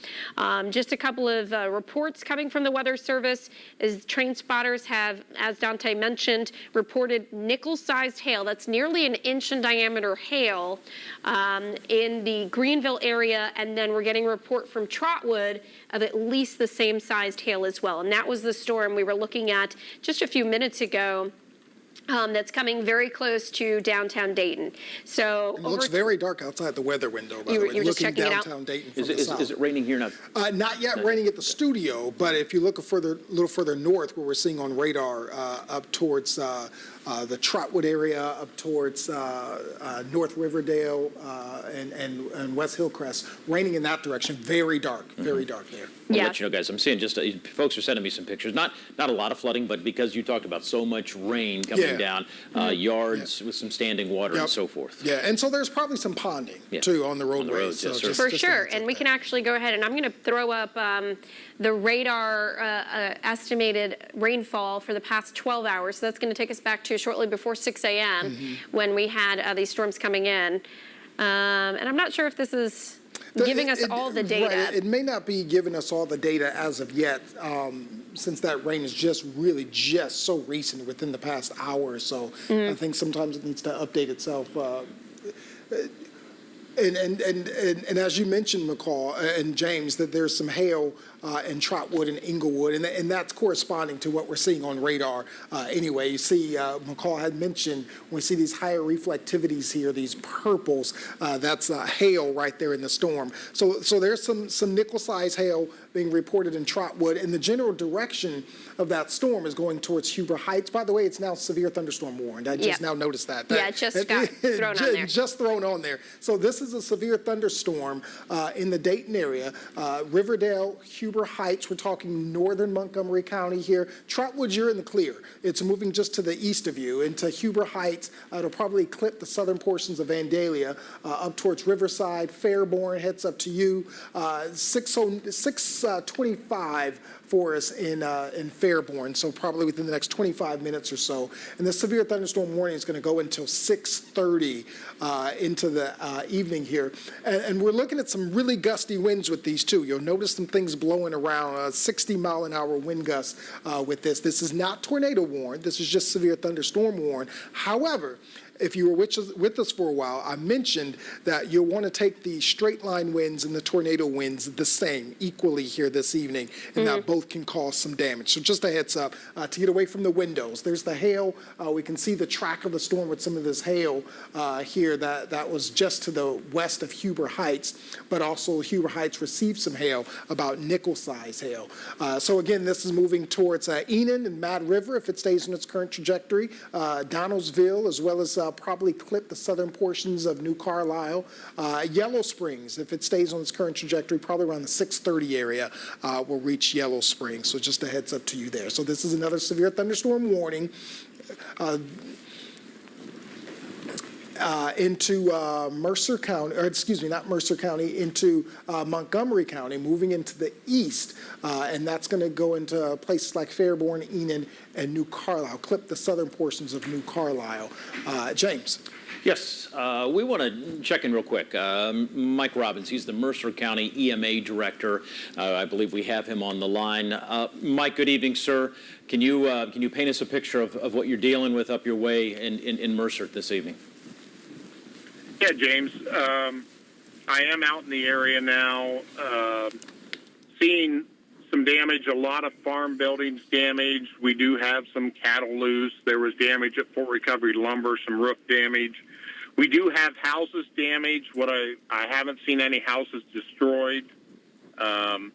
Just a couple of reports coming from the Weather Service is train spotters have, as Dante mentioned, reported nickel-sized hail. That's nearly an inch in diameter hail in the Greenville area, and then we're getting a report from Trotwood of at least the same sized hail as well. And that was the storm we were looking at just a few minutes ago. That's coming very close to downtown Dayton. So it looks very dark outside the weather window, by the way, you're just looking checking it out? downtown Dayton from the south. Is it raining here now? Not yet raining at the studio, but if you look a little further north, where we're seeing on radar up towards the Trotwood area, up towards North Riverdale, and West Hillcrest, raining in that direction. Very dark there. I'll Yeah. let you know, guys. I'm seeing just folks are sending me some pictures. Not a lot of flooding, but because you talked about so much rain coming down, yards with some standing water and so forth. Yeah, and so there's probably some ponding too on the roadways. roads, yes, sir. For just sure, a and we can actually go ahead, and I'm going to throw up the radar estimated rainfall for the past 12 hours. So that's going to take us back to shortly before 6 a.m. when we had these storms coming in. And I'm not sure if this is giving us all the data. Right, it may not be giving us all the data as of yet, since that rain is just so recent within the past hour or so. I think sometimes it needs to update itself. And as you mentioned, McCall and James, that there's some hail in Trotwood and Inglewood, and that's corresponding to what we're seeing on radar. Anyway, you see, McCall had mentioned when we see these higher reflectivities here, these purples, that's hail right there in the storm. So there's some nickel-sized hail being reported in Trotwood, and the general direction of that storm is going towards Huber Heights. By the way, it's now severe thunderstorm warned. I just now noticed that. Yeah, it just got thrown on there. Just thrown on there. So this is a severe thunderstorm in the Dayton area. Riverdale, Huber Heights, we're talking northern Montgomery County here. Trotwood, you're in the clear. It's moving just to the east of you into Huber Heights. It'll probably clip the southern portions of Vandalia up towards Riverside. Fairborn heads up to you. 625 for us in Fairborn, so probably within the next 25 minutes or so. And the severe thunderstorm warning is going to go until 6:30 into the evening here. And we're looking at some really gusty winds with these too. You'll notice some things blowing around 60-mile-an-hour wind gusts with this. This is not tornado warned. This is just severe thunderstorm warned. However, if you were with us for a while, I mentioned that you'll want to take the straight line winds and the tornado winds the same, equally here this evening, and that both can cause some damage. So just a heads up to get away from the windows. There's the hail. We can see the track of the storm with some of this hail here that was just to the west of Huber Heights, but also Huber Heights received some hail, about nickel-sized hail. So again, this is moving towards Enon and Mad River if it stays on its current trajectory, Donaldsville, as well as probably clip the southern portions of New Carlisle. Yellow Springs, if it stays on its current trajectory, probably around the 6:30 area will reach Yellow Springs. So just a heads up to you there. So this is another severe thunderstorm warning into Mercer County, or excuse me, not Mercer County, into Montgomery County, moving into the east. And that's going to go into places like Fairborn, Enon, and New Carlisle, clip the southern portions of New Carlisle. James. Yes, we want to check in real quick. Mike Robbins, he's the Mercer County EMA Director. I believe we have him on the line. Mike, good evening, sir. Can you paint us a picture of what you're dealing with up your way in Mercer this evening? Yeah, James. I am out in the area now, seeing some damage, a lot of farm buildings damaged. We do have some cattle loose. There was damage at Fort Recovery Lumber, some roof damage. We do have houses damaged. I haven't seen any houses destroyed. Probably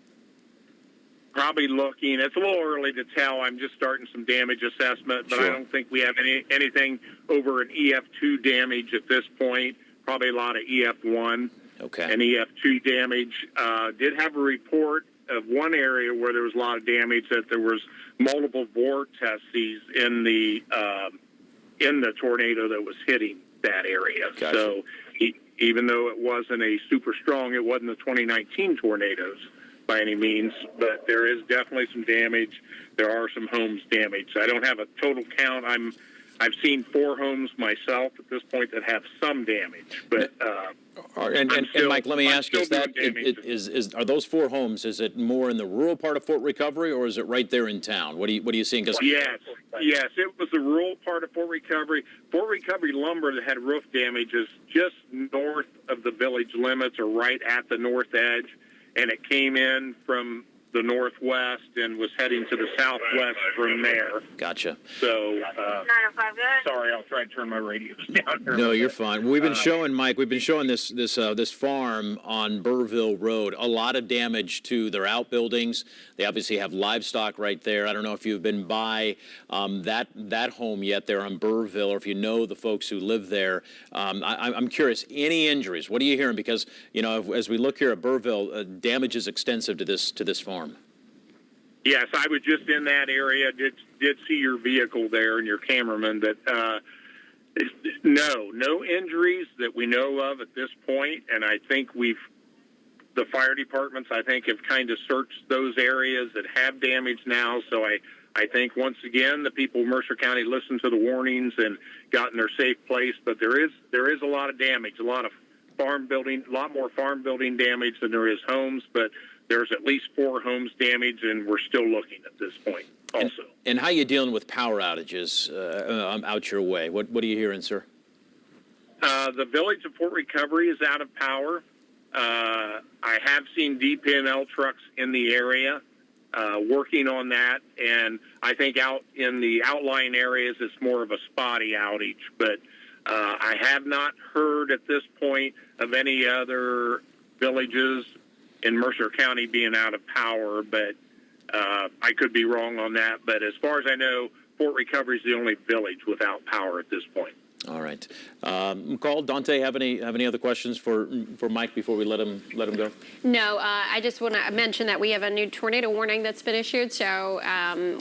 looking, it's a little early to tell. I'm just starting some damage assessment, but I don't think we have anything over an EF2 damage at this point. Probably a lot of EF1 and EF2 damage. Did have a report of one area where there was a lot of damage, that there was multiple vortices in the tornado that was hitting that area. Gotcha. So even though it wasn't a super strong, it wasn't the 2019 tornadoes by any means, but there is definitely some damage. There are some homes damaged. I don't have a total count. I've seen 4 homes myself at this point that have some damage, but and Mike, let me ask you: are those 4 homes? Is it more in the rural part of Fort Recovery, or is it right there in town? What are you seeing? Yes, it was the rural part of Fort Recovery. Fort Recovery Lumber that had roof damage is just north of the village limits, or right at the north edge, and it came in from the northwest and was heading to the southwest from there. Gotcha. So, sorry, I'll try to turn my radios down here. No, you're fine. We've been showing, Mike, we've been showing this farm on Burrville Road. A lot of damage to their outbuildings. They obviously have livestock right there. I don't know if you've been by that home yet there on Burrville, or if you know the folks who live there. I'm curious, any injuries? What are you hearing? Because, you know, as we look here at Burrville, damage is extensive to this farm. Yes, I was just in that area. Did see your vehicle there and your cameraman. That no injuries that we know of at this point. And I think the fire departments, I think, have kind of searched those areas that have damage now. So I think once again the people of Mercer County listened to the warnings and got in their safe place. But there is a lot of damage, a lot more farm building damage than there is homes. But there's at least 4 homes damaged, and we're still looking at this point also. And how are you dealing with power outages out your way? What are you hearing, sir? The village of Fort Recovery is out of power. I have seen DP&L trucks in the area working on that, and I think out in the outlying areas it's more of a spotty outage. But I have not heard at this point of any other villages in Mercer County being out of power, but I could be wrong on that. But as far as I know, Fort Recovery is the only village without power at this point. All right. McCall, Dante, have any other questions for Mike before we let him go? No, I just want to mention that we have a new tornado warning that's been issued, so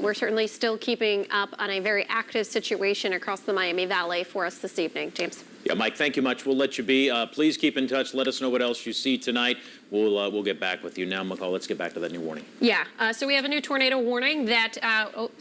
we're certainly still keeping up on a very active situation across the Miami Valley for us this evening. James. Yeah, Mike, thank you much. We'll let you be. Please keep in touch. Let us know what else you see tonight. We'll get back with you. Now, McCall, let's get back to that new warning. Yeah, so we have a new tornado warning that,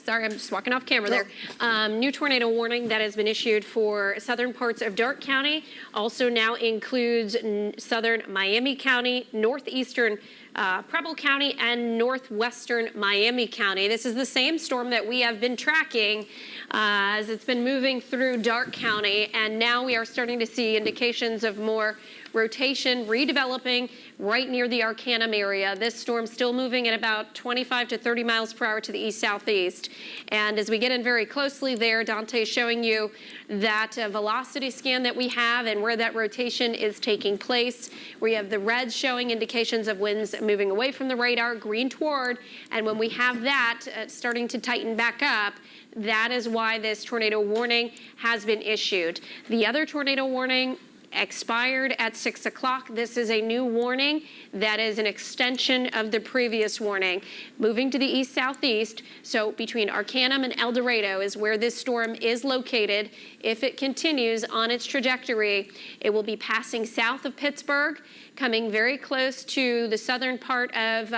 sorry, I'm just walking off camera there. New tornado warning that has been issued for southern parts of Darke County. Also now includes southern Miami County, northeastern Preble County, and northwestern Miami County. This is the same storm that we have been tracking as it's been moving through Darke County, and now we are starting to see indications of more rotation, redeveloping right near the Arcanum area. This storm still moving at about 25 to 30 miles per hour to the east-southeast. And as we get in very closely there, Dante is showing you that velocity scan that we have and where that rotation is taking place. We have the red showing indications of winds moving away from the radar, green toward, and when we have that starting to tighten back up, that is why this tornado warning has been issued. The other tornado warning expired at 6 o'clock. This is a new warning that is an extension of the previous warning. Moving to the east-southeast, so between Arcanum and El Dorado is where this storm is located. If it continues on its trajectory, it will be passing south of Pittsburgh, coming very close to the southern part of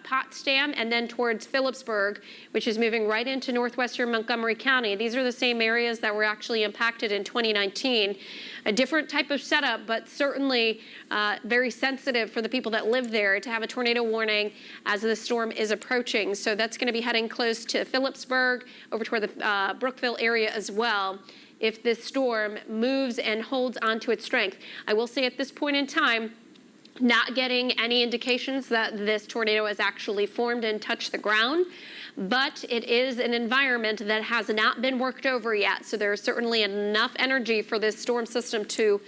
Potsdam, and then towards Phillipsburg, which is moving right into northwestern Montgomery County. These are the same areas that were actually impacted in 2019. A different type of setup, but certainly very sensitive for the people that live there to have a tornado warning as the storm is approaching. So that's going to be heading close to Phillipsburg, over toward the Brookville area as well, if this storm moves and holds onto its strength. I will say at this point in time, not getting any indications that this tornado has actually formed and touched the ground, but it is an environment that has not been worked over yet. So there's certainly enough energy for this storm system to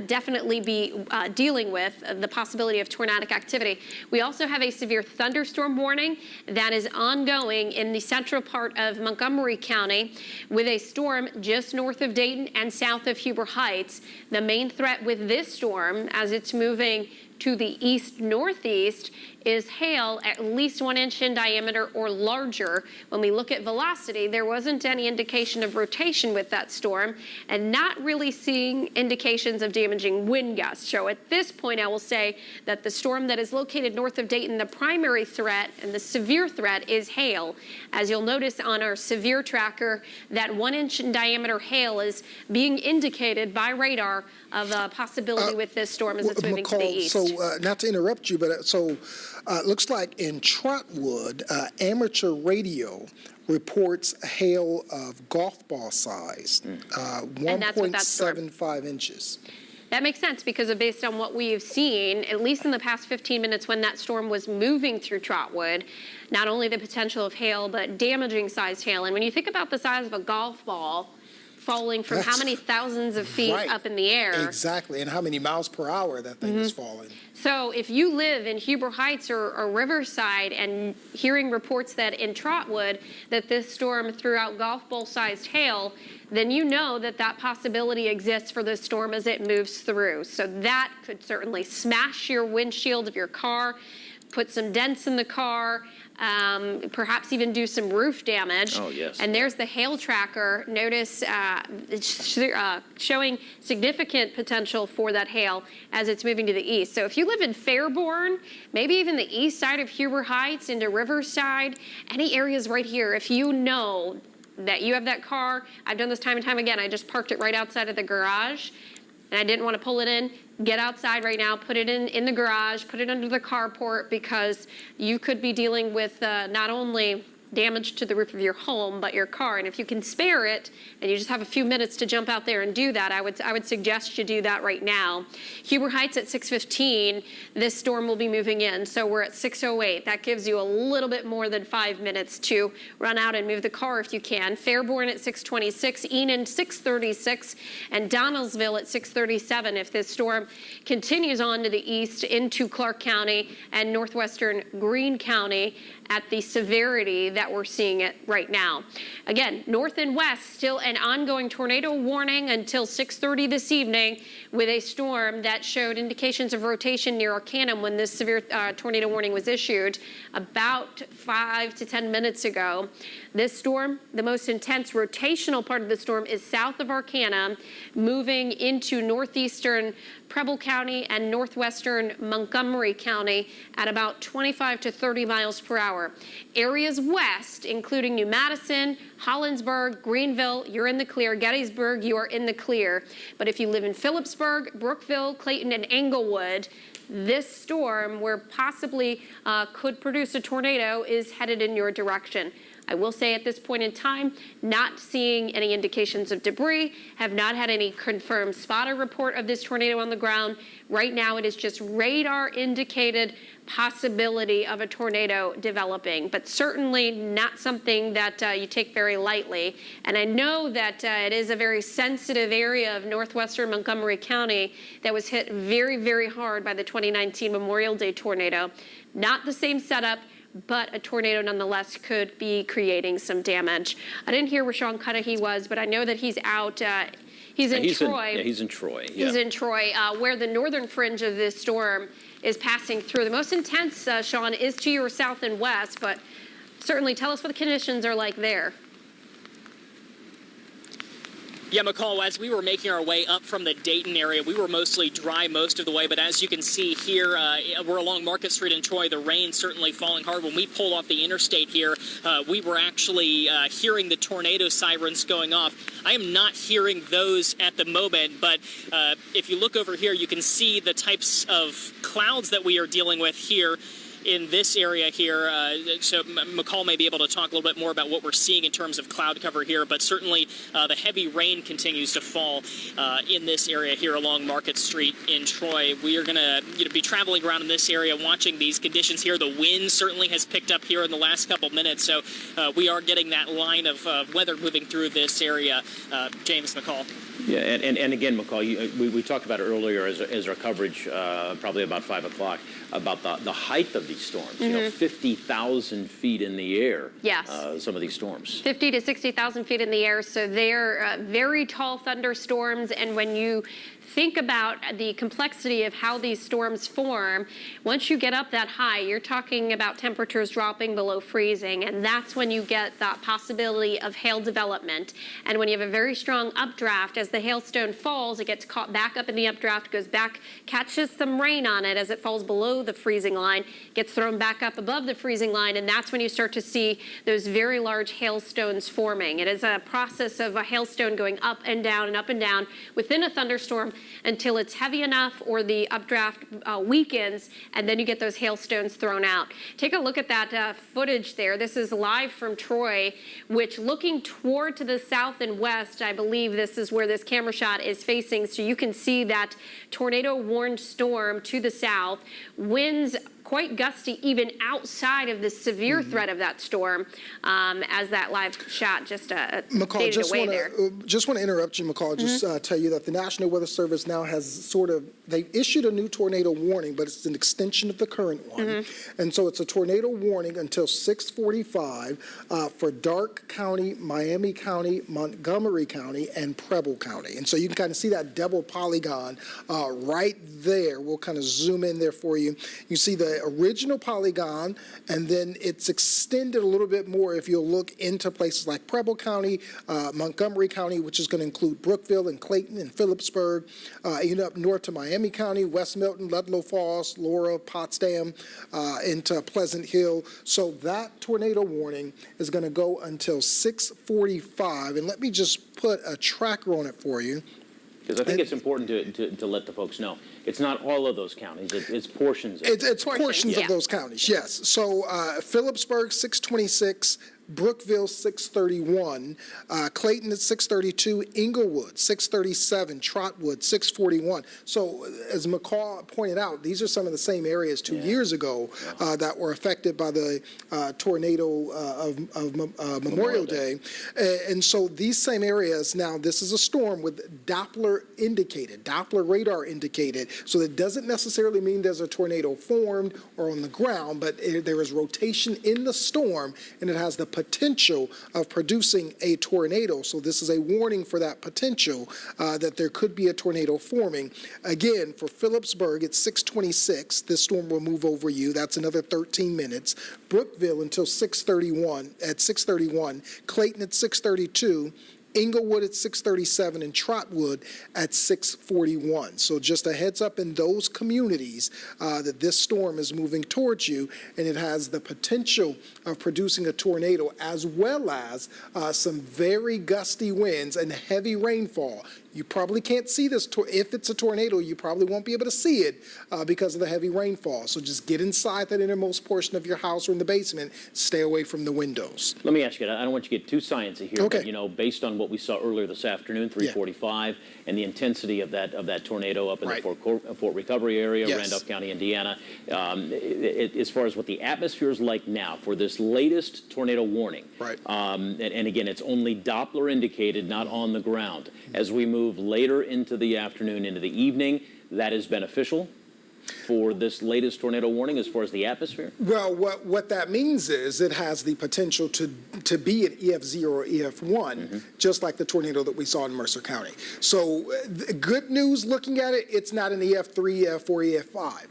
definitely be dealing with the possibility of tornadic activity. We also have a severe thunderstorm warning that is ongoing in the central part of Montgomery County with a storm just north of Dayton and south of Huber Heights. The main threat with this storm, as it's moving to the east-northeast, is hail at least 1 inch in diameter or larger. When we look at velocity, there wasn't any indication of rotation with that storm, and not really seeing indications of damaging wind gusts. So at this point, I will say that the storm that is located north of Dayton, the primary threat and the severe threat is hail. As you'll notice on our severe tracker, that 1 inch in diameter hail is being indicated by radar of a possibility with this storm as it's moving to the east. So not to interrupt you, but it looks like in Trotwood, amateur radio reports hail of golf ball size, 1.75 inches. That makes sense because based on what we've seen, at least in the past 15 minutes when that storm was moving through Trotwood, not only the potential of hail, but damaging sized hail. And when you think about the size of a golf ball falling from how many thousands of feet Right. up in the air. Exactly, and how many miles per hour that thing is falling. So if you live in Huber Heights or Riverside and hearing reports that in Trotwood that this storm threw out golf ball sized hail, then you know that that possibility exists for this storm as it moves through. So that could certainly smash your windshield of your car, put some dents in the car, perhaps even do some roof damage. Oh, yes. And there's the hail tracker. Notice it's showing significant potential for that hail as it's moving to the east. So if you live in Fairborn, maybe even the east side of Huber Heights into Riverside, any areas right here, if you know that you have that car, I've done this time and time again, I just parked it right outside of the garage and I didn't want to pull it in, get outside right now, put it in the garage, put it under the carport, because you could be dealing with not only damage to the roof of your home, but your car. And if you can spare it and you just have a few minutes to jump out there and do that, I would suggest you do that right now. Huber Heights at 6:15, this storm will be moving in. So we're at 6:08. That gives you a little bit more than 5 minutes to run out and move the car if you can. Fairborn at 6:26, Enon 6:36, and Donnellsville at 6:37 if this storm continues on to the east into Clark County and northwestern Greene County at the severity that we're seeing it right now. Again, north and west, still an ongoing tornado warning until 6:30 this evening with a storm that showed indications of rotation near Arcanum when this severe tornado warning was issued about 5 to 10 minutes ago. This storm, the most intense rotational part of the storm is south of Arcanum, moving into northeastern Preble County and northwestern Montgomery County at about 25 to 30 miles per hour. Areas west, including New Madison, Hollinsburg, Greenville, you're in the clear. Gettysburg, you are in the clear. But if you live in Phillipsburg, Brookville, Clayton, and Englewood, this storm, where possibly could produce a tornado, is headed in your direction. I will say at this point in time, not seeing any indications of debris, have not had any confirmed spotter report of this tornado on the ground. Right now it is just radar indicated possibility of a tornado developing, but certainly not something that you take very lightly. And I know that it is a very sensitive area of northwestern Montgomery County that was hit very, very hard by the 2019 Memorial Day tornado. Not the same setup, but a tornado nonetheless could be creating some damage. I didn't hear where Sean Cudahy was, but I know that he's out. He's in Troy. He's in Troy. He's in Troy, where the northern fringe of this storm is passing through. The most intense, Sean, is to your south and west, but certainly tell us what the conditions are like there. Yeah, McCall, as we were making our way up from the Dayton area, we were mostly dry most of the way, but as you can see here, we're along Market Street in Troy. The rain certainly falling hard. When we pulled off the interstate here, we were actually hearing the tornado sirens going off. I am not hearing those at the moment, but if you look over here, you can see the types of clouds that we are dealing with here in this area here. So McCall may be able to talk a little bit more about what we're seeing in terms of cloud cover here, but certainly the heavy rain continues to fall in this area here along Market Street in Troy. We are going to be traveling around in this area watching these conditions here. The wind certainly has picked up here in the last couple minutes, so we are getting that line of weather moving through this area. James, McCall. Yeah, and again, McCall, we talked about it earlier as our coverage, probably about 5 o'clock, about the height of these storms. You know, 50,000 feet in the air. Yes. Some of these storms. 50 to 60,000 feet in the air, so they're very tall thunderstorms. And when you think about the complexity of how these storms form, once you get up that high, you're talking about temperatures dropping below freezing, and that's when you get that possibility of hail development. And when you have a very strong updraft, as the hailstone falls, it gets caught back up in the updraft, goes back, catches some rain on it as it falls below the freezing line, gets thrown back up above the freezing line, and that's when you start to see those very large hailstones forming. It is a process of a hailstone going up and down within a thunderstorm storm until it's heavy enough or the updraft weakens, and then you get those hailstones thrown out. Take a look at that footage there. This is live from Troy, which looking toward to the south and west, I believe this is where this camera shot is facing. So you can see that tornado-warned storm to the south. Winds quite gusty even outside of the severe threat of that storm, as that live shot just McCall, just want to interrupt you, McCall, just tell you that the National Weather Service now has they issued a new tornado warning, but it's an extension of the current one. And so it's a tornado warning until 6:45 for Darke County, Miami County, Montgomery County, and Preble County. And so you can kind of see that double polygon right there. We'll kind of zoom in there for you. You see the original polygon, and then it's extended a little bit more if you'll look into places like Preble County, Montgomery County, which is going to include Brookville and Clayton and Phillipsburg, even up north to Miami County, West Milton, Ludlow Falls, Laura, Potsdam, into Pleasant Hill. So that tornado warning is going to go until 6:45, and let me just put a tracker on it for you. Because I think it's important to let the folks know. It's not all of those counties. It's portions of it. It's portions of those counties, yes. So Phillipsburg, 626. Brookville, 631. Clayton at 632. Inglewood, 637. Trotwood, 641. So as McCall pointed out, these are some of the same areas 2 years ago that were affected by the tornado of Memorial Day. And so these same areas, now this is a storm with Doppler radar indicated. So that doesn't necessarily mean there's a tornado formed or on the ground, but there is rotation in the storm, and it has the potential of producing a tornado. So this is a warning for that potential that there could be a tornado forming. Again, for Phillipsburg, it's 626. This storm will move over you. That's another 13 minutes. Brookville until 6:31. Clayton at 6:32. Inglewood at 6:37 and Trotwood at 6:41. So just a heads up in those communities that this storm is moving towards you, and it has the potential of producing a tornado as well as some very gusty winds and heavy rainfall. You probably can't see this. If it's a tornado, you probably won't be able to see it because of the heavy rainfall. So just get inside that innermost portion of your house or in the basement. Stay away from the windows. Let me ask you, I don't want you to get too sciencey here, okay. But, based on what we saw earlier this afternoon, 3:45, and the intensity of that tornado up in the Fort Recovery area, Randolph County, Indiana, as far as what the atmosphere is like now for this latest tornado warning, and again, it's only Doppler indicated, not on the ground. As we move later into the afternoon, into the evening, that is beneficial for this latest tornado warning as far as the atmosphere? Well, what that means is it has the potential to be an EF0 or EF1, just like the tornado that we saw in Mercer County. So good news looking at it, it's not an EF3, EF4, EF5.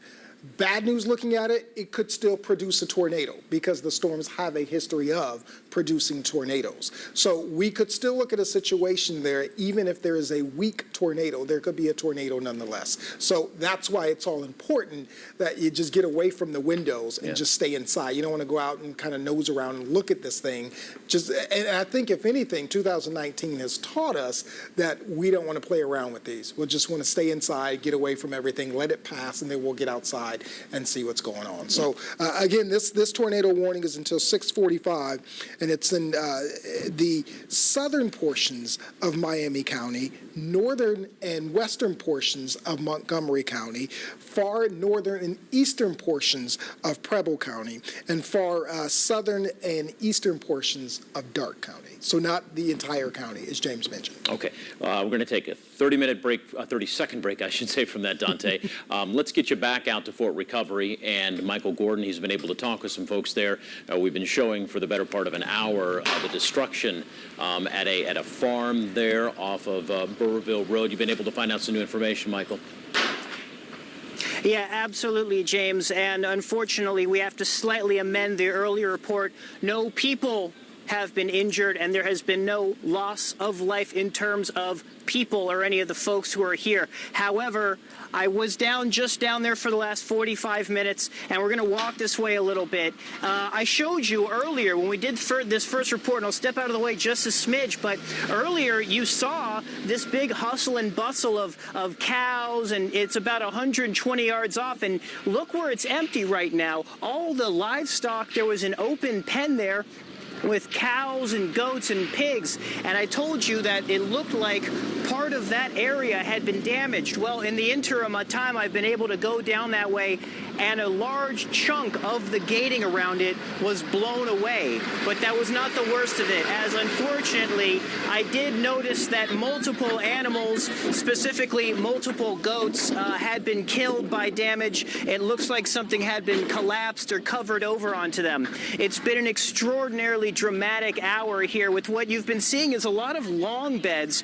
Bad news looking at it, it could still produce a tornado because the storms have a history of producing tornadoes. So we could still look at a situation there, even if there is a weak tornado, there could be a tornado nonetheless. So that's why it's all important that you just get away from the windows and just stay inside. You don't want to go out and kind of nose around and look at this thing. And I think if anything, 2019 has taught us that we don't want to play around with these. We'll just want to stay inside, get away from everything, let it pass, and then we'll get outside and see what's going on. So again, this tornado warning is until 6:45, and it's in the southern portions of Miami County, northern and western portions of Montgomery County, far northern and eastern portions of Preble County, and far southern and eastern portions of Darke County. So not the entire county, as James mentioned. Okay, we're going to take a 30-minute break, a 30-second break, I should say, from that, Dante. Let's get you back out to Fort Recovery, and Michael Gordon, he's been able to talk with some folks there. We've been showing for the better part of an hour the destruction at a farm there off of Burrville Road. You've been able to find out some new information, Michael. Yeah, absolutely, James. And unfortunately, we have to slightly amend the earlier report. No people have been injured, and there has been no loss of life in terms of people or any of the folks who are here. However, I was just down there for the last 45 minutes, and we're going to walk this way a little bit. I showed you earlier when we did this first report, and I'll step out of the way just a smidge, but earlier you saw this big hustle and bustle of cows, and it's about 120 yards off, and look where it's empty right now. All the livestock, there was an open pen there with cows and goats and pigs, and I told you that it looked like part of that area had been damaged. Well, in the interim time, I've been able to go down that way, and a large chunk of the gating around it was blown away. But that was not the worst of it, as unfortunately, I did notice that multiple animals, specifically multiple goats, had been killed by damage. It looks like something had been collapsed or covered over onto them. It's been an extraordinarily dramatic hour here. With what you've been seeing is a lot of long beds,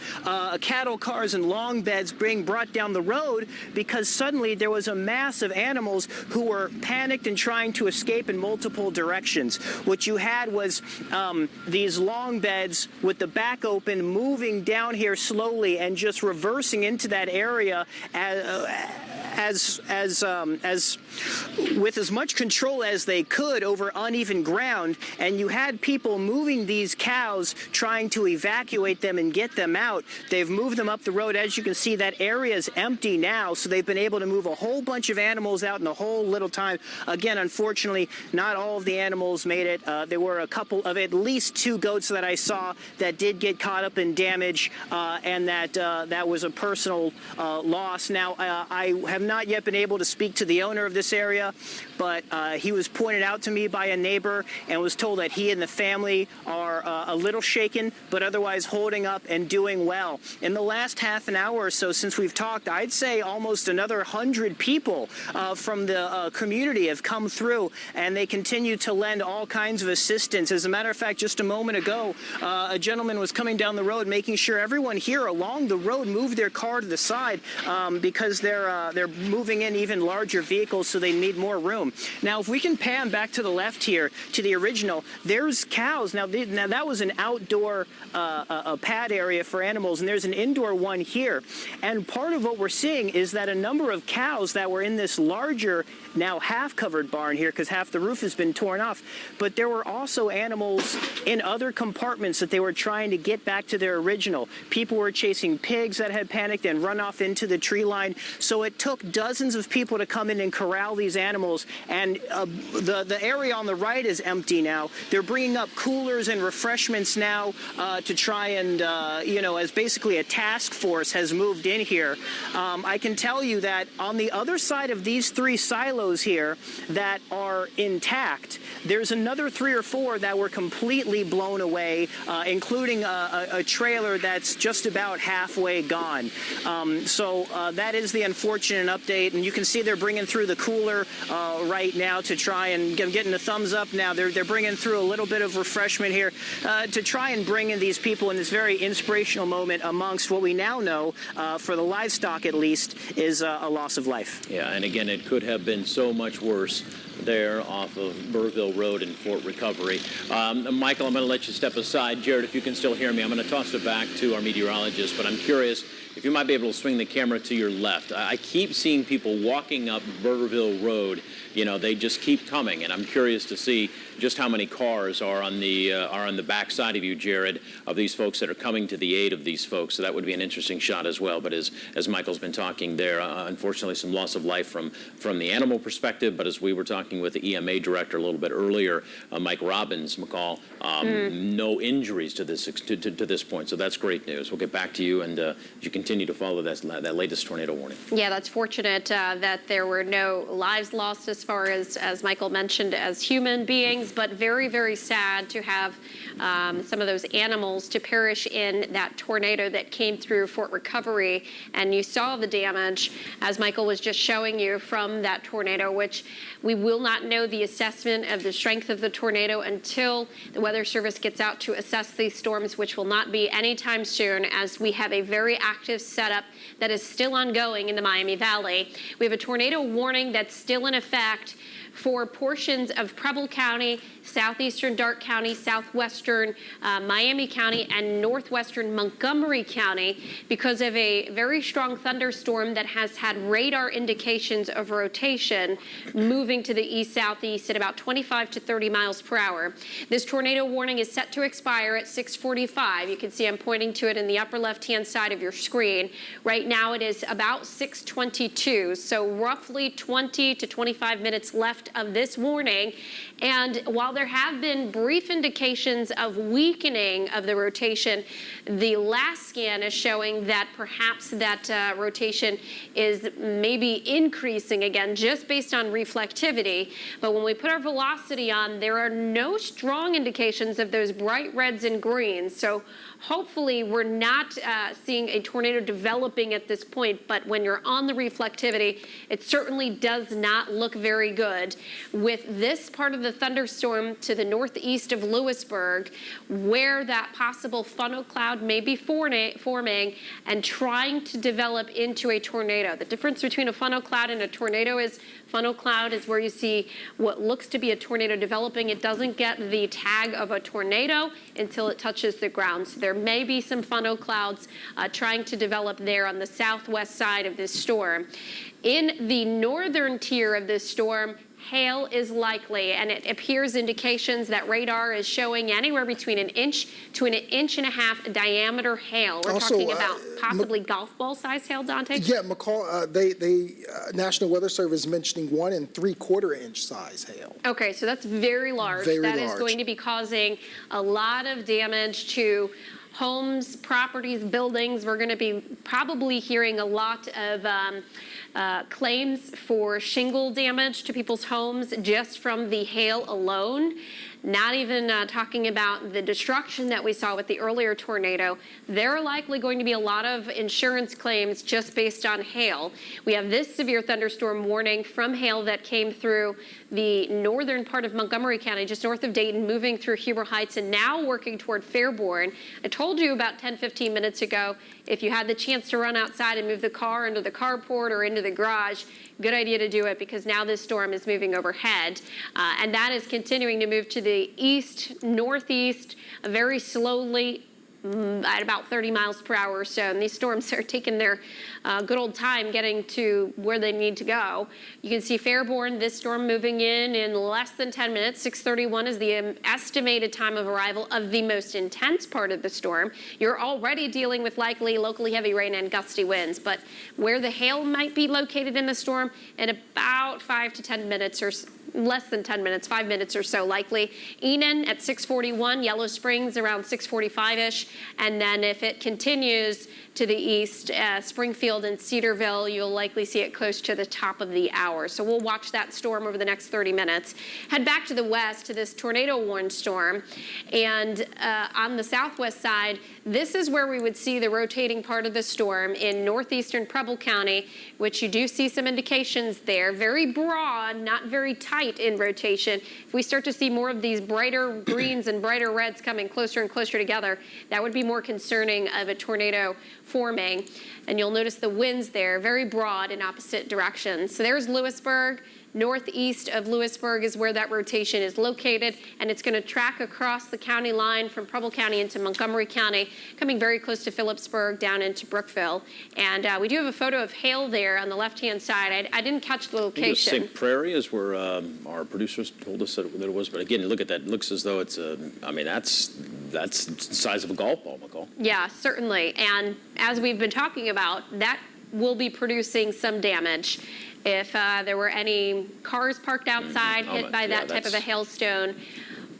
cattle cars and long beds being brought down the road, because suddenly there was a mass of animals who were panicked and trying to escape in multiple directions. What you had was these long beds with the back open, moving down here slowly and just reversing into that area as with as much control as they could over uneven ground, and you had people moving these cows, trying to evacuate them and get them out. They've moved them up the road. As you can see, that area is empty now, so they've been able to move a whole bunch of animals out in a whole little time. Again, unfortunately, not all of the animals made it. There were a couple of at least 2 goats that I saw that did get caught up in damage, and that was a personal loss. Now, I have not yet been able to speak to the owner of this area, but he was pointed out to me by a neighbor and was told that he and the family are a little shaken, but otherwise holding up and doing well. In the last half an hour or so since we've talked, I'd say almost another 100 people from the community have come through, and they continue to lend all kinds of assistance. As a matter of fact, just a moment ago, a gentleman was coming down the road, making sure everyone here along the road moved their car to the side because they're moving in even larger vehicles, so they need more room. Now, if we can pan back to the left here to the original, there's cows. Now that was an outdoor pad area for animals, and there's an indoor one here. And part of what we're seeing is that a number of cows that were in this larger, now half-covered barn here, because half the roof has been torn off, but there were also animals in other compartments that they were trying to get back to their original. People were chasing pigs that had panicked and run off into the tree line. So it took dozens of people to come in and corral these animals, and the area on the right is empty now. They're bringing up coolers and refreshments now to try and, as basically a task force has moved in here. I can tell you that on the other side of these 3 silos here that are intact, there's another 3 or 4 that were completely blown away, including a trailer that's just about halfway gone. So that is the unfortunate update, and you can see they're bringing through the cooler right now to try and getting a thumbs up now. They're bringing through a little bit of refreshment here to try and bring in these people in this very inspirational moment amongst what we now know, for the livestock at least, is a loss of life. Yeah, and again, it could have been so much worse there off of Burrville Road in Fort Recovery. Michael, I'm going to let you step aside. Jared, if you can still hear me, I'm going to toss it back to our meteorologist, but I'm curious if you might be able to swing the camera to your left. I keep seeing people walking up Burrville Road. They just keep coming, and I'm curious to see just how many cars are on the back side of you, Jared, of these folks that are coming to the aid of these folks. So that would be an interesting shot as well. But as Michael's been talking there, unfortunately, some loss of life from the animal perspective. But as we were talking with the EMA director a little bit earlier, Mike Robbins, McCall, no injuries to this point. So that's great news. We'll get back to you, and you continue to follow that latest tornado warning. Yeah, that's fortunate that there were no lives lost as far as Michael mentioned as human beings, but very, very sad to have some of those animals to perish in that tornado that came through Fort Recovery. And you saw the damage, as Michael was just showing you, from that tornado, which we will not know the assessment of the strength of the tornado until the Weather Service gets out to assess these storms, which will not be anytime soon, as we have a very active setup that is still ongoing in the Miami Valley. We have a tornado warning that's still in effect for portions of Preble County, southeastern Darke County, southwestern Miami County, and northwestern Montgomery County because of a very strong thunderstorm that has had radar indications of rotation moving to the east-southeast at about 25 to 30 miles per hour. This tornado warning is set to expire at 6:45. You can see I'm pointing to it in the upper left-hand side of your screen. Right now it is about 6:22, so roughly 20 to 25 minutes left of this warning. And while there have been brief indications of weakening of the rotation, the last scan is showing that perhaps that rotation is maybe increasing again just based on reflectivity. But when we put our velocity on, there are no strong indications of those bright reds and greens. So hopefully we're not seeing a tornado developing at this point, but when you're on the reflectivity, it certainly does not look very good. With this part of the thunderstorm to the northeast of Lewisburg, where that possible funnel cloud may be forming and trying to develop into a tornado. The difference between a funnel cloud and a tornado is funnel cloud is where you see what looks to be a tornado developing. It doesn't get the tag of a tornado until it touches the ground. So there may be some funnel clouds trying to develop there on the southwest side of this storm. In the northern tier of this storm, hail is likely, and it appears indications that radar is showing anywhere between an inch to an inch and a half diameter hail. We're Also, talking about possibly golf ball size hail, Dante? Yeah, McCall, National Weather Service is mentioning 1 3/4 inch size hail. Okay, so that's very large. Very That large. is going to be causing a lot of damage to homes, properties, buildings. We're going to be probably hearing a lot of claims for shingle damage to people's homes just from the hail alone. Not even talking about the destruction that we saw with the earlier tornado. There are likely going to be a lot of insurance claims just based on hail. We have this severe thunderstorm warning from hail that came through the northern part of Montgomery County, just north of Dayton, moving through Huber Heights and now working toward Fairborn. I told you about 10, 15 minutes ago, if you had the chance to run outside and move the car into the carport or into the garage, good idea to do it because now this storm is moving overhead. And that is continuing to move to the east, northeast, very slowly at about 30 miles per hour or so. And these storms are taking their good old time getting to where they need to go. You can see Fairborn, this storm moving in less than 10 minutes. 6:31 is the estimated time of arrival of the most intense part of the storm. You're already dealing with likely locally heavy rain and gusty winds, but where the hail might be located in the storm in about 5 to 10 minutes or less than 10 minutes, 5 minutes or so likely. Enon at 6:41, Yellow Springs around 6:45-ish, and then if it continues to the east, Springfield and Cedarville, you'll likely see it close to the top of the hour. So we'll watch that storm over the next 30 minutes. Head back to the west to this tornado warned storm, and on the southwest side, this is where we would see the rotating part of the storm in northeastern Preble County, which you do see some indications there. Very broad, not very tight in rotation. If we start to see more of these brighter greens and brighter reds coming closer and closer together, that would be more concerning of a tornado forming. And you'll notice the winds there, very broad in opposite directions. So there's Lewisburg. Northeast of Lewisburg is where that rotation is located, and it's going to track across the county line from Preble County into Montgomery County, coming very close to Phillipsburg down into Brookville. And we do have a photo of hail there on the left-hand side. I didn't catch the location. St. Prairie is where our producers told us that it was, but again, look at that. It looks as though it's that's the size of a golf ball, McCall. Yeah, certainly. And as we've been talking about, that will be producing some damage. If there were any cars parked outside hit by that type of a hailstone,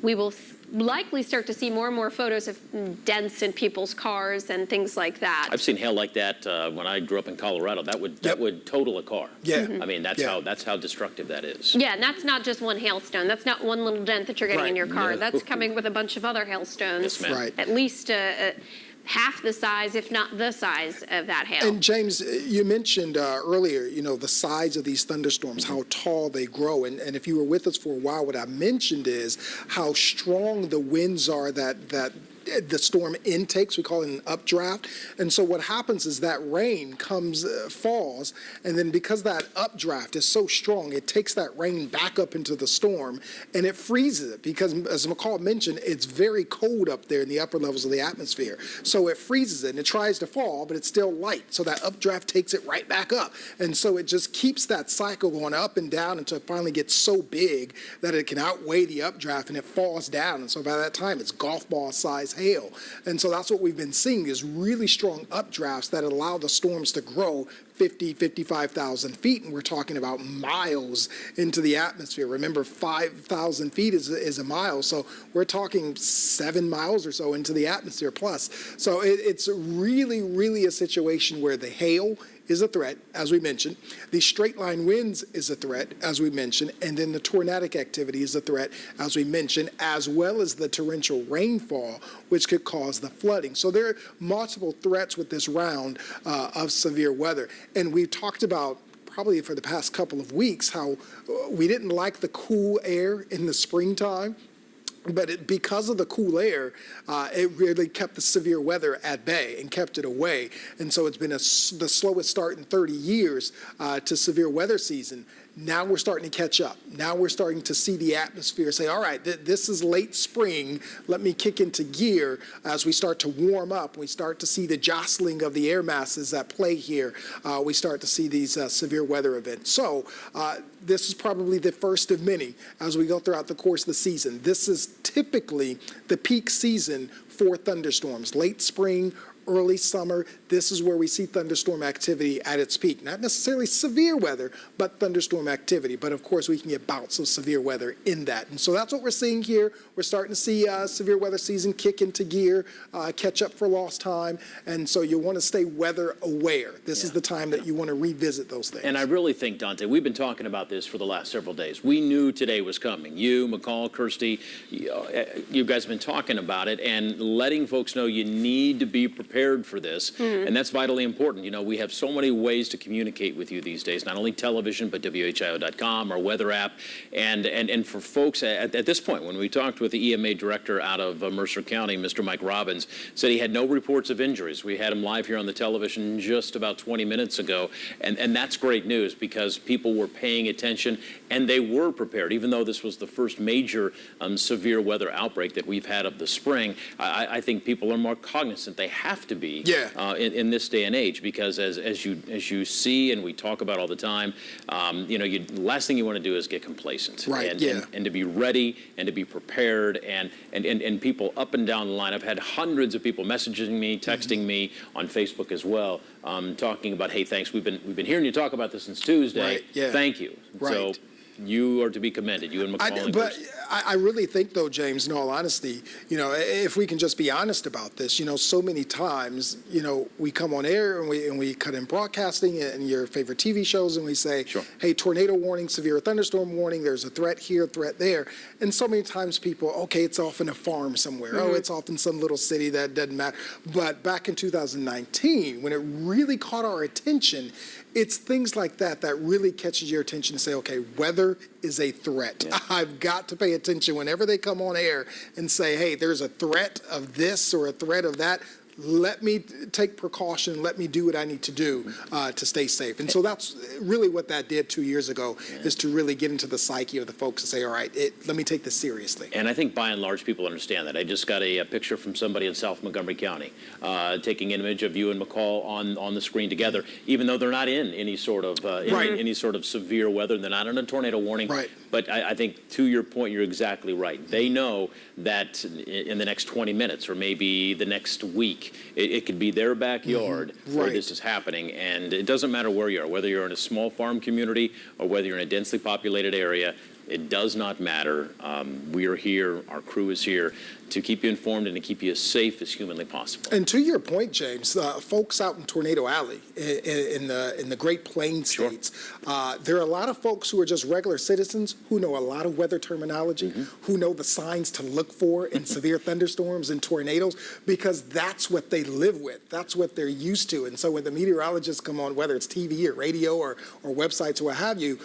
we will likely start to see more and more photos of dents in people's cars and things like that. I've seen hail like that when I grew up in Colorado. That would total a car. Yeah. Mm-hmm. I mean, that's how destructive that is. Yeah, and that's not just one hailstone. That's not one little dent that you're getting Right. in your car. No. That's coming with a bunch of other hailstones. Yes, ma'am. Right. At least half the size, if not the size, of that hail. And James, you mentioned earlier, the size of these thunderstorms, how tall they grow. And if you were with us for a while, what I mentioned is how strong the winds are that the storm intakes. We call it an updraft. And so what happens is that rain falls, and then because that updraft is so strong, it takes that rain back up into the storm, and it freezes it because, as McCall mentioned, it's very cold up there in the upper levels of the atmosphere. So it freezes it, and it tries to fall, but it's still light. So that updraft takes it right back up. And so it just keeps that cycle going up and down until it finally gets so big that it can outweigh the updraft, and it falls down. And so by that time, it's golf ball size hail. And so that's what we've been seeing, is really strong updrafts that allow the storms to grow 50, 55,000 feet, and we're talking about miles into the atmosphere. Remember, 5,000 feet is a mile, so we're talking 7 miles or so into the atmosphere plus. So it's really, really a situation where the hail is a threat, as we mentioned. The straight line winds is a threat, as we mentioned, and then the tornadic activity is a threat, as we mentioned, as well as the torrential rainfall, which could cause the flooding. So there are multiple threats with this round of severe weather. And we've talked about, probably for the past couple of weeks, how we didn't like the cool air in the springtime. But because of the cool air, it really kept the severe weather at bay and kept it away. And so it's been the slowest start in 30 years to severe weather season. Now we're starting to catch up. Now we're starting to see the atmosphere say, all right, this is late spring. Let me kick into gear as we start to warm up. We start to see the jostling of the air masses at play here. We start to see these severe weather events. So this is probably the first of many as we go throughout the course of the season. This is typically the peak season for thunderstorms, late spring, early summer. This is where we see thunderstorm activity at its peak. Not necessarily severe weather, but thunderstorm activity. But of course, we can get bouts of severe weather in that. And so that's what we're seeing here. We're starting to see severe weather season kick into gear, catch up for lost time. And so you want to stay weather aware. This is the time that you want to revisit those things. And I really think, Dante, we've been talking about this for the last several days. We knew today was coming. You, McCall, Kirsty, you guys have been talking about it and letting folks know you need to be prepared for this, and that's vitally important. You know, we have so many ways to communicate with you these days, not only television, but WHIO.com, our weather app, and for folks at this point, when we talked with the EMA director out of Mercer County, Mr. Mike Robbins, said he had no reports of injuries. We had him live here on the television just about 20 minutes ago, and that's great news because people were paying attention and they were prepared, even though this was the first major severe weather outbreak that we've had of the spring. I think people are more cognizant. They have to be in this day and age, because as you see and we talk about all the time, the last thing you want to do is get complacent, and to be ready and to be prepared, and people up and down the line. I've had hundreds of people messaging me, texting me on Facebook as well, talking about, hey, thanks, we've been hearing you talk about this since Tuesday. Thank you. So you are to be commended, you and McCall. But I really think, though, James, in all honesty, if we can just be honest about this, so many times, we come on air and we cut in broadcasting and your favorite TV shows and we say, hey, tornado warning, severe thunderstorm warning, there's a threat here, threat there. And so many times people, okay, it's off in a farm somewhere. Oh, it's off in some little city, that doesn't matter. But back in 2019, when it really caught our attention, it's things like that that really catches your attention to say, okay, weather is a threat. I've got to pay attention whenever they come on air and say, hey, there's a threat of this or a threat of that. Let me take precaution. Let me do what I need to do to stay safe. And so that's really what that did 2 years ago, is to really get into the psyche of the folks and say, all right, let me take this seriously. And I think by and large people understand that. I just got a picture from somebody in South Montgomery County taking an image of you and McCall on the screen together, even though they're not in any sort of any sort of severe weather. They're not in a tornado warning. But I think to your point, you're exactly right. They know that in the next 20 minutes or maybe the next week, it could be their backyard where this is happening. And it doesn't matter where you are, whether you're in a small farm community or whether you're in a densely populated area. It does not matter. We are here. Our crew is here to keep you informed and to keep you as safe as humanly possible. And to your point, James, folks out in Tornado Alley in the Great Plains states, there are a lot of folks who are just regular citizens who know a lot of weather terminology, who know the signs to look for in severe thunderstorms and tornadoes, because that's what they live with. That's what they're used to. And so when the meteorologists come on, whether it's TV or radio or websites or what have you,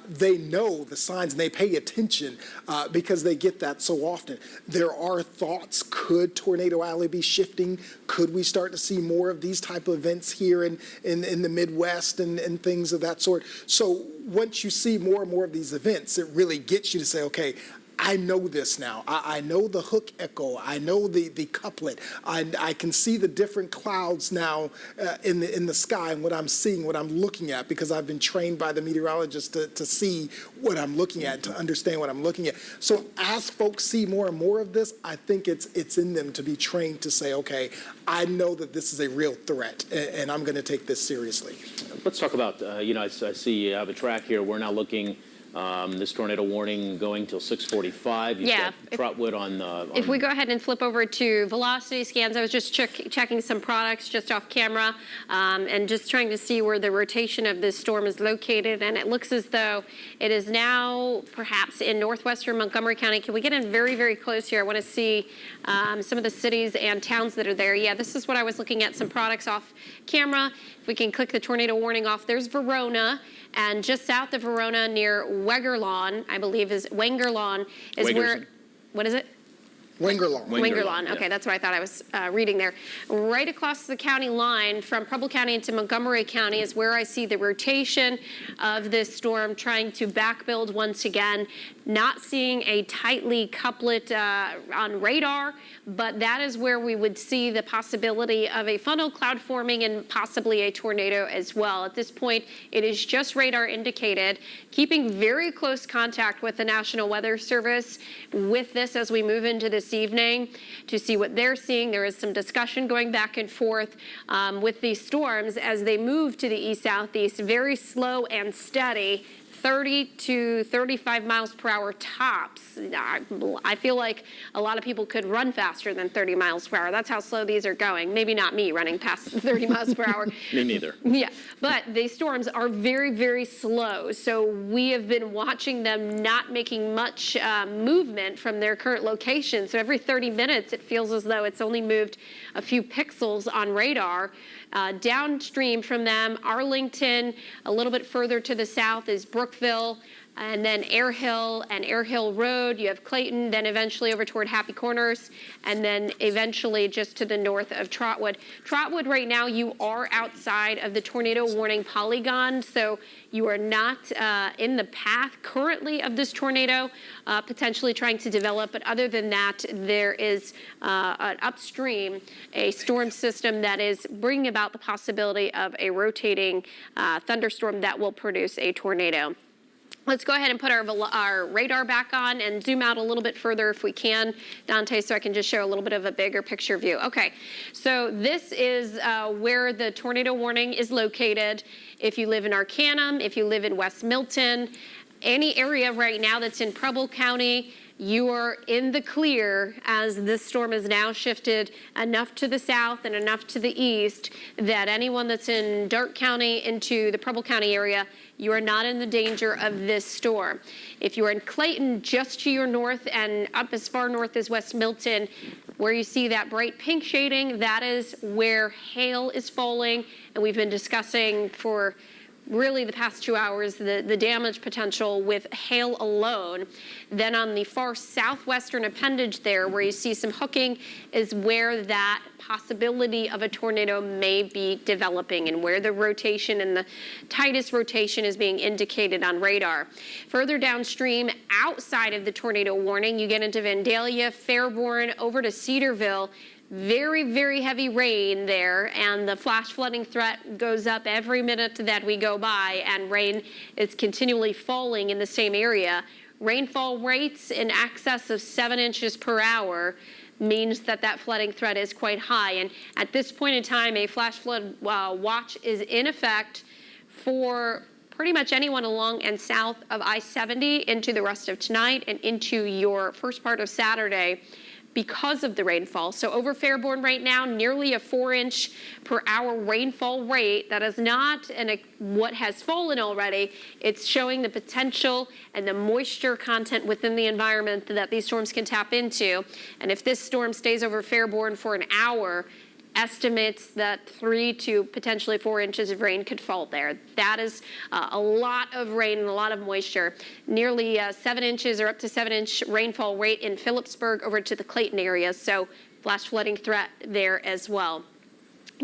they know the signs and they pay attention because they get that so often. There are thoughts? Could Tornado Alley be shifting? Could we start to see more of these type of events here in the Midwest and things of that sort? So once you see more and more of these events, it really gets you to say, okay, I know this now. I know the hook echo. I know the couplet. I can see the different clouds now in the sky and what I'm seeing, what I'm looking at, because I've been trained by the meteorologist to see what I'm looking at, to understand what I'm looking at. So as folks see more and more of this, I think it's in them to be trained to say, okay, I know that this is a real threat, and I'm going to take this seriously. Let's talk about, I see you have a track here. We're now looking. This tornado warning going till 6:45. You've got Trotwood on. If we go ahead and flip over to velocity scans, I was just checking some products just off camera and just trying to see where the rotation of this storm is located. And it looks as though it is now perhaps in northwestern Montgomery County. Can we get in very, very close here? I want to see some of the cities and towns that are there. Yeah, this is what I was looking at, some products off camera. If we can click the tornado warning off, there's Verona. And just south of Verona near Wengerlawn, I believe is Wengerlawn, is where, what is it? Wengerlawn. Wengerlawn. Okay, yeah. That's what I thought I was reading there. Right across the county line from Preble County into Montgomery County is where I see the rotation of this storm trying to backbuild once again. Not seeing a tightly couplet on radar, but that is where we would see the possibility of a funnel cloud forming and possibly a tornado as well. At this point, it is just radar indicated, keeping very close contact with the National Weather Service with this as we move into this evening to see what they're seeing. There is some discussion going back and forth with these storms as they move to the east-southeast, very slow and steady. 30 to 35 miles per hour tops. I feel like a lot of people could run faster than 30 miles per hour. That's how slow these are going. Maybe not me running past 30 miles per hour. Me neither. Yeah, but these storms are very, very slow. So we have been watching them not making much movement from their current location. So every 30 minutes, it feels as though it's only moved a few pixels on radar. Downstream from them, Arlington, a little bit further to the south is Brookville, and then Air Hill and Air Hill Road. You have Clayton, then eventually over toward Happy Corners, and then eventually just to the north of Trotwood. Trotwood right now, you are outside of the tornado warning polygon, so you are not in the path currently of this tornado, potentially trying to develop. But other than that, there is an upstream, a storm system that is bringing about the possibility of a rotating thunderstorm that will produce a tornado. Let's go ahead and put our radar back on and zoom out a little bit further if we can, Dante, so I can just show a little bit of a bigger picture view. Okay, so this is where the tornado warning is located. If you live in Arcanum, if you live in West Milton, any area right now that's in Preble County, you are in the clear as this storm has now shifted enough to the south and enough to the east that anyone that's in Darke County into the Preble County area, you are not in the danger of this storm. If you are in Clayton, just to your north and up as far north as West Milton, where you see that bright pink shading, that is where hail is falling. And we've been discussing for really the past 2 hours the damage potential with hail alone. Then on the far southwestern appendage there, where you see some hooking, is where that possibility of a tornado may be developing and where the rotation and the tightest rotation is being indicated on radar. Further downstream, outside of the tornado warning, you get into Vandalia, Fairborn, over to Cedarville. Very, very heavy rain there, and the flash flooding threat goes up every minute that we go by, and rain is continually falling in the same area. Rainfall rates in excess of 7 inches per hour means that flooding threat is quite high. And at this point in time, a flash flood watch is in effect for pretty much anyone along and south of I-70 into the rest of tonight and into your first part of Saturday, because of the rainfall. So over Fairborn right now, nearly a 4-inch per hour rainfall rate. That is not what has fallen already. It's showing the potential and the moisture content within the environment that these storms can tap into. And if this storm stays over Fairborn for an hour, estimates that 3 to potentially 4 inches of rain could fall there. That is a lot of rain and a lot of moisture. Nearly 7 inches or up to 7-inch rainfall rate in Phillipsburg over to the Clayton area. So flash flooding threat there as well.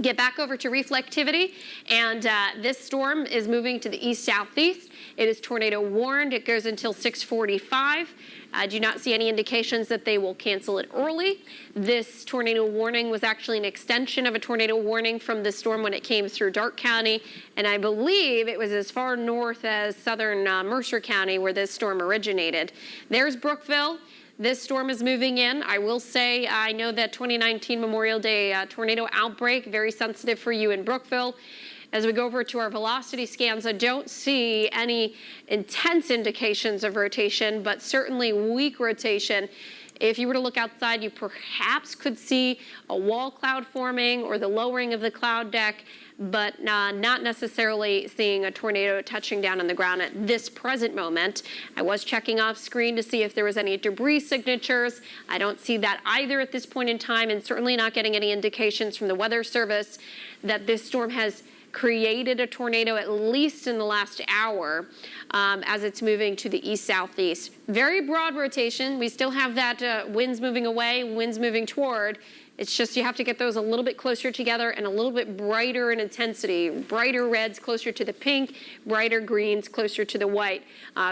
Get back over to reflectivity, and this storm is moving to the east-southeast. It is tornado warned. It goes until 6:45. I do not see any indications that they will cancel it early. This tornado warning was actually an extension of a tornado warning from the storm when it came through Darke County, and I believe it was as far north as southern Mercer County where this storm originated. There's Brookville. This storm is moving in. I will say, I know that 2019 Memorial Day tornado outbreak, very sensitive for you in Brookville. As we go over to our velocity scans, I don't see any intense indications of rotation, but certainly weak rotation. If you were to look outside, you perhaps could see a wall cloud forming or the lowering of the cloud deck, but not necessarily seeing a tornado touching down on the ground at this present moment. I was checking off screen to see if there was any debris signatures. I don't see that either at this point in time, and certainly not getting any indications from the Weather Service that this storm has created a tornado at least in the last hour as it's moving to the east-southeast. Very broad rotation. We still have that winds moving away, winds moving toward. It's just you have to get those a little bit closer together and a little bit brighter in intensity. Brighter reds closer to the pink, brighter greens closer to the white,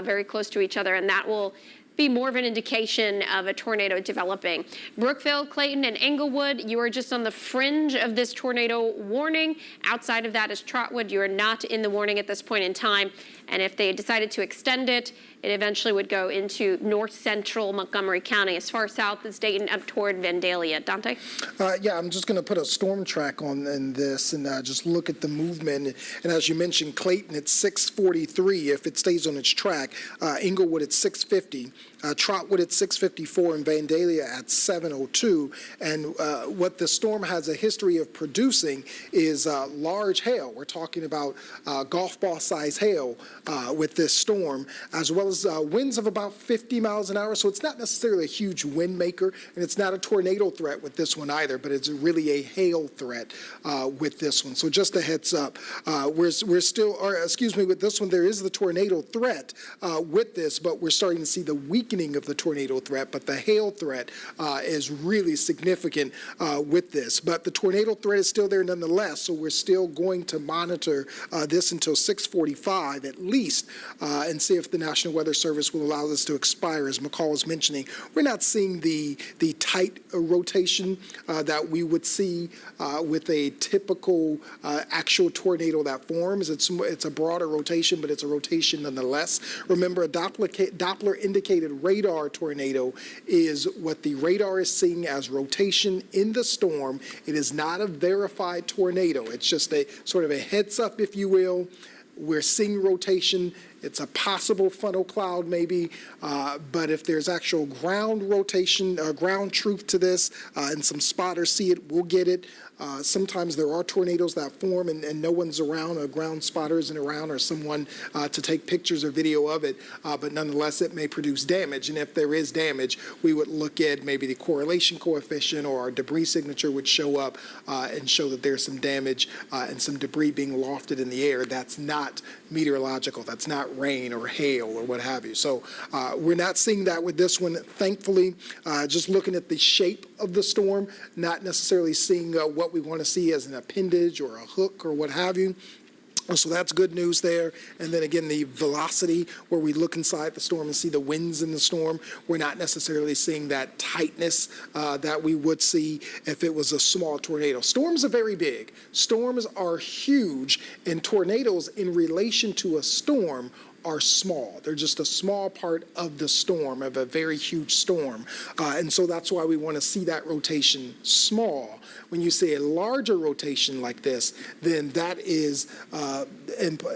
very close to each other, and that will be more of an indication of a tornado developing. Brookville, Clayton, and Englewood, you are just on the fringe of this tornado warning. Outside of that is Trotwood. You are not in the warning at this point in time. And if they decided to extend it, it eventually would go into north central Montgomery County, as far south as Dayton, up toward Vandalia. Dante? Yeah, I'm just going to put a storm track on in this and just look at the movement. And as you mentioned, Clayton at 6:43 if it stays on its track. Englewood at 6:50. Trotwood at 6:54 and Vandalia at 7:02. And what the storm has a history of producing is large hail. We're talking about golf ball size hail with this storm, as well as winds of about 50 miles an hour. So it's not necessarily a huge wind maker, and it's not a tornado threat with this one either, but it's really a hail threat with this one. So just a heads up. We're still, or excuse me, with this one, there is the tornado threat with this, but we're starting to see the weakening of the tornado threat, but the hail threat is really significant with this. But the tornado threat is still there nonetheless, so we're still going to monitor this until 6:45 at least, and see if the National Weather Service will allow this to expire. As McCall was mentioning, we're not seeing the tight rotation that we would see with a typical actual tornado that forms. It's a broader rotation, but it's a rotation nonetheless. Remember, a Doppler indicated radar tornado is what the radar is seeing as rotation in the storm. It is not a verified tornado. It's just a sort of a heads up, if you will. We're seeing rotation. It's a possible funnel cloud maybe, but if there's actual ground rotation, ground truth to this, and some spotters see it, we'll get it. Sometimes there are tornadoes that form and no one's around, a ground spotter isn't around, or someone to take pictures or video of it, but nonetheless it may produce damage. And if there is damage, we would look at maybe the correlation coefficient, or our debris signature would show up and show that there's some damage and some debris being lofted in the air. That's not meteorological. That's not rain or hail or what have you. So we're not seeing that with this one, thankfully. Just looking at the shape of the storm, not necessarily seeing what we want to see as an appendage or a hook or what have you. So that's good news there. And then again, the velocity, where we look inside the storm and see the winds in the storm, we're not necessarily seeing that tightness that we would see if it was a small tornado. Storms are very big. Storms are huge, and tornadoes in relation to a storm are small. They're just a small part of the storm, of a very huge storm. And so that's why we want to see that rotation small. When you see a larger rotation like this, then that is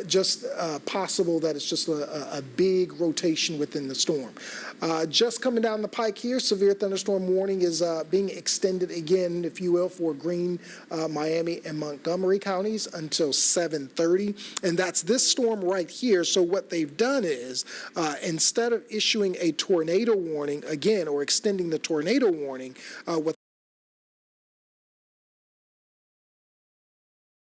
just possible that it's just a big rotation within the storm. Just coming down the pike here, severe thunderstorm warning is being extended again, if you will, for Greene, Miami, and Montgomery counties until 7:30. And that's this storm right here. So what they've done is, instead of issuing a tornado warning again, or extending the tornado warning, what